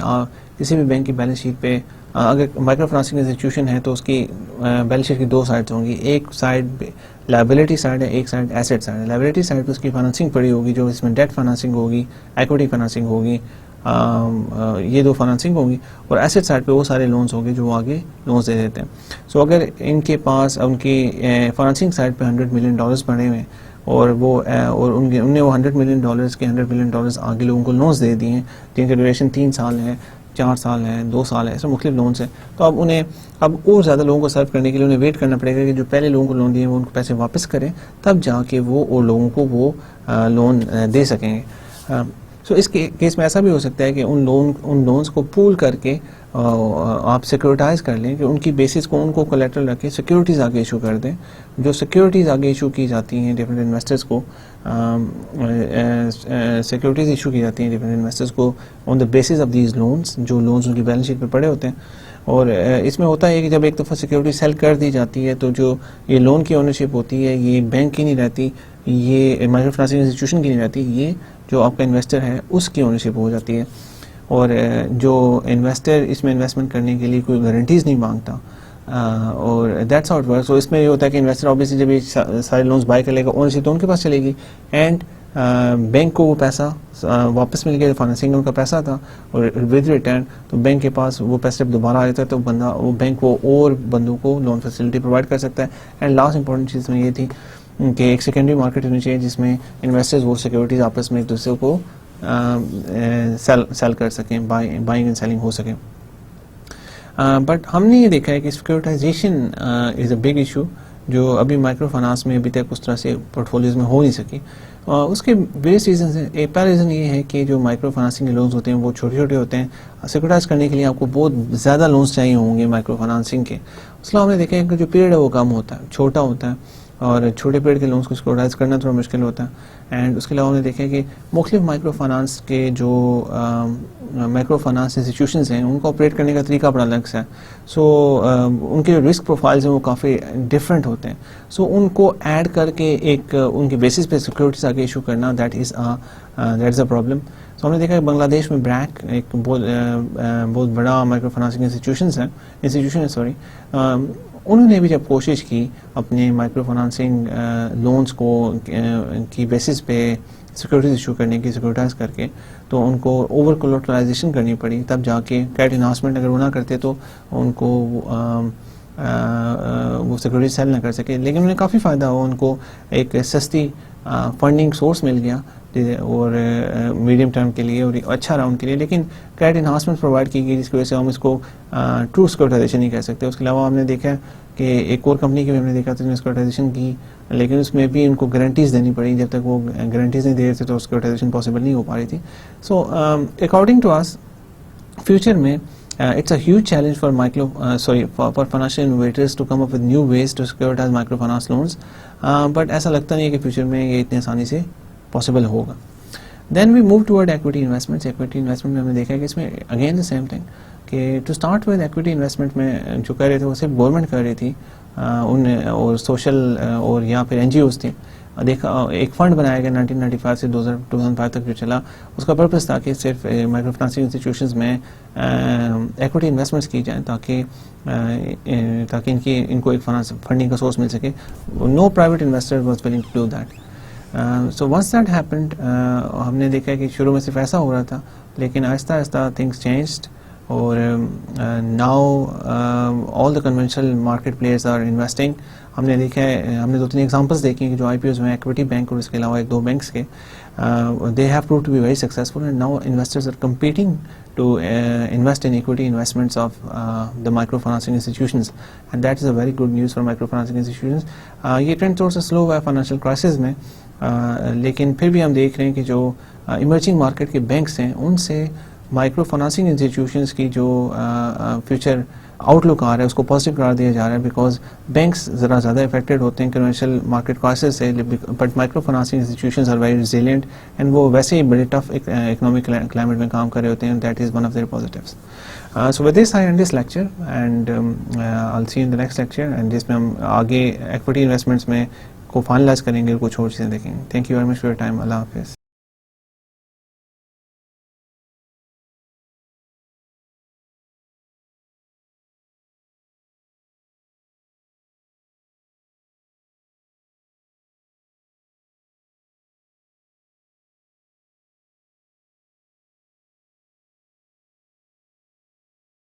کسی بھی بینک کی بیلنس شیٹ پہ اگر مائکرو فائنانسنگ انسٹیٹیوشن ہے تو اس کی بیلنس شیٹ کی 2 سائڈس ہوں گی. ایک سائڈ لائبلٹی سائڈ ہے, ایک سائڈ ایسٹ سائڈ ہے. لائبلٹی سائڈ پہ اس کی فائنانسنگ پڑی ہوگی, جو اس میں ڈیٹ فائنانسنگ ہوگی, ایکوٹی فائنانسنگ ہوگی, یہ 2 فائنانسنگ ہوگی. اور ایسٹ سائڈ پہ وہ سارے لونز ہوں گے جو وہ آگے لونز دے دیتے ہیں. سو اگر ان کے پاس ان کی فائنانسنگ سائڈ پہ $100 ملین پڑے ہوئے ہیں, اور انہوں نے وہ $100 ملین کے $100 ملین آگے لوگوں کو لونز دے دیے ہیں, جن کا ڈیوریشن 3 سال ہے, 4 سال ہے, 2 سال ہے, ایسے مختلف لونس ہیں. تو اب اور زیادہ لوگوں کو سرو کرنے کے لیے انہیں ویٹ کرنا پڑے گا کہ جو پہلے لوگوں کو لون دیے وہ ان کو پیسے واپس کریں, تب جا کے وہ اور لوگوں کو وہ لون دے سکیں گے. سو اس کیس میں ایسا بھی ہو سکتا ہے کہ ان لونز کو پول کر کے آپ سیکورٹائز کر لیں, کہ ان کی بیسس کو ان کو کولیٹرل رکھ کے سیکورٹیز آگے ایشو کر دیں. جو سیکورٹیز آگے ایشو کی جاتی ہیں ڈفرینٹ انویسٹرز کو, سیکورٹیز ایشو کی جاتی ہیں ڈفرینٹ انویسٹرز کو on the basis of these loans, جو لونز ان کی بیلنس شیٹ پہ پڑے ہوتے ہیں. اور اس میں ہوتا ہے کہ جب ایک دفعہ سیکورٹی سیل کر دی جاتی ہے تو جو یہ لون کی اونرشپ ہوتی ہے یہ بینک کی نہیں رہتی, یہ مائکرو فائنانسنگ انسٹیٹیوشن کی نہیں رہتی, یہ جو آپ کا انویسٹر ہے اس کی اونرشپ ہو جاتی ہے. اور جو انویسٹر اس میں انویسٹمنٹ کرنے کے لیے کوئی گارنٹیز نہیں مانگتا, اور دیٹس ہاؤ اٹ ورکس. تو اس میں یہ ہوتا ہے کہ انویسٹر اوبیسلی جب یہ سارے لونز بائی کر لے گا, اونرشپ تو ان کے پاس چلے گی, اینڈ بینک کو وہ پیسہ واپس مل گیا, فائنانسنگ ان کا پیسہ تھا, اور ود ریٹرن تو بینک کے پاس وہ پیسے جب دوبارہ آ جاتا ہے تو وہ بینک وہ اور بندوں کو لون فیسلٹی پرووائڈ کر سکتا ہے. اینڈ لاسٹ امپورٹنٹ چیز میں یہ تھی کہ ایک سیکنڈری مارکیٹ ہونی چاہیے جس میں انویسٹرز وہ سیکورٹیز آپس میں ایک دوسرے کو سیل کر سکیں, بائنگ اینڈ سیلنگ ہو سکیں. بٹ ہم نے یہ دیکھا ہے کہ سیکورٹائزیشن از اے بگ ایشو جو ابھی مائکرو فائنانس میں ابھی تک اس طرح سے پورٹ فولیوز میں ہو نہیں سکی. اس کے ویریس ریزنز ہیں. ایک پہلا ریزن یہ ہے کہ جو مائکرو فائنانسنگ کے لونز ہوتے ہیں وہ چھوٹے چھوٹے ہوتے ہیں. سیکورٹائز کرنے کے لیے آپ کو بہت زیادہ لونز چاہیے ہوں گے مائکرو فائنانسنگ کے. اس کے علاوہ ہم نے دیکھا ہے کہ جو پیریڈ ہے وہ کم ہوتا ہے, چھوٹا ہوتا ہے, اور چھوٹے پیریڈ کے لونز کو سیکورٹائز کرنا تھوڑا مشکل ہوتا ہے. اینڈ اس کے علاوہ ہم نے دیکھا ہے کہ مختلف مائکرو فائنانس کے جو مائکرو فائنانس انسٹیٹیوشنز ہیں ان کو آپریٹ کرنے کا طریقہ بڑا الگ سا ہے. سو ان کے جو رسک پروفائلز ہیں وہ کافی ڈفرینٹ ہوتے ہیں. سو ان کو ایڈ کر کے ایک ان کے بیسس پہ سیکورٹیز آگے ایشو کرنا دیٹ از اے پرابلم. سو ہم نے دیکھا کہ بنگلہ دیش میں بریک ایک بہت بڑا مائکرو فائنانسنگ انسٹیٹیوشن ہے انہوں نے بھی جب کوشش کی اپنے مائکرو فائنانسنگ لونز کو کی بیسس پہ سیکورٹیز ایشو کرنے کی, سیکورٹائز کر کے, تو ان کو اوور کولیٹرلائزیشن کرنی پڑی, تب جا کے کریڈٹ انہانسمنٹ اگر وہ نہ کرتے تو ان کو وہ سیکورٹی سیل نہ کر سکے. لیکن انہیں کافی فائدہ ہوا, ان کو ایک سستی فنڈنگ سورس مل گیا اور میڈیم ٹرم کے لیے اور اچھا راؤنڈ کے لیے. لیکن کریڈٹ انہانسمنٹ پرووائڈ کی گئی جس کی وجہ سے ہم اس کو ٹرو سیکورٹائزیشن نہیں کہہ سکتے. اس کے علاوہ ہم نے دیکھا کہ ایک اور کمپنی کی بھی ہم نے دیکھا تھا جس نے سیکورٹائزیشن کی, لیکن اس میں بھی ان کو گارنٹیز دینی پڑی. جب تک وہ گارنٹیز نہیں دے رہے تھے تو سیکورٹائزیشن پاسبل نہیں ہو پا رہی تھی. سو اکارڈنگ ٹو اس فیوچر میں it's a huge challenge for for financial innovators to come up with new ways to securitize microfinance loans, but ایسا لگتا نہیں ہے کہ فیوچر میں یہ اتنی آسانی سے پاسبل ہوگا. Then we move toward equity investments. Equity investment میں ہم نے دیکھا کہ اس میں again the same thing کہ to start with equity investment میں جو کر رہے تھے وہ صرف گورنمنٹ کر رہی تھی اور سوشل اور یا پھر NGOs تھیں. دیکھا ایک فنڈ بنایا گیا 1995 سے 2005 تک جو چلا, اس کا پرپز تھا کہ صرف مائکرو فنانسنگ انسٹیٹیوشنز میں ایکوٹی انویسٹمنٹس کی جائیں تاکہ ان کو ایک فنڈنگ کا سورس مل سکے. No private investor was willing to do that. So once that happened, ہم نے دیکھا کہ شروع میں صرف ایسا ہو رہا تھا, لیکن آہستہ آہستہ تھنگس چینجڈ, اور now all the conventional market players are investing. ہم نے دیکھا ہے, ہم نے 2-3 ایگزامپلس دیکھی کہ جو آئی پی اوز میں ایکوٹی بینک اور اس کے علاوہ 1-2 بینکس کے, they have proved to be very successful, and now investors are competing to invest in equity investments of the microfinancing institutions, and that is a very good news for microfinancing institutions. یہ trend تھوڑا سا سلو ہوا ہے financial crisis میں, لیکن پھر بھی ہم دیکھ رہے ہیں کہ جو ایمرجنگ مارکیٹ کے بینکس ہیں ان سے مائکرو فائنانسنگ انسٹیٹیوشنس کی جو فیوچر آؤٹ لک آ رہا ہے اس کو پازیٹیو قرار دیا جا رہا ہے, بیکاز بینکس ذرا زیادہ افیکٹڈ ہوتے ہیں کنونشنل مارکیٹ کرائسس سے, but micro financing institutions are very resilient, and وہ ویسے ہی بڑے ٹف اکنامک کلائمیٹ میں کام کر رہے ہوتے ہیں. That is one of their positives. So with this I end this lecture, and I'll see you in the next lecture, and جس میں ہم آگے ایکوٹی انویسٹمنٹس میں کو فائنلائز کریں گے, کچھ اور چیزیں دیکھیں گے. Thank you very much for your time. اللہ حافظ.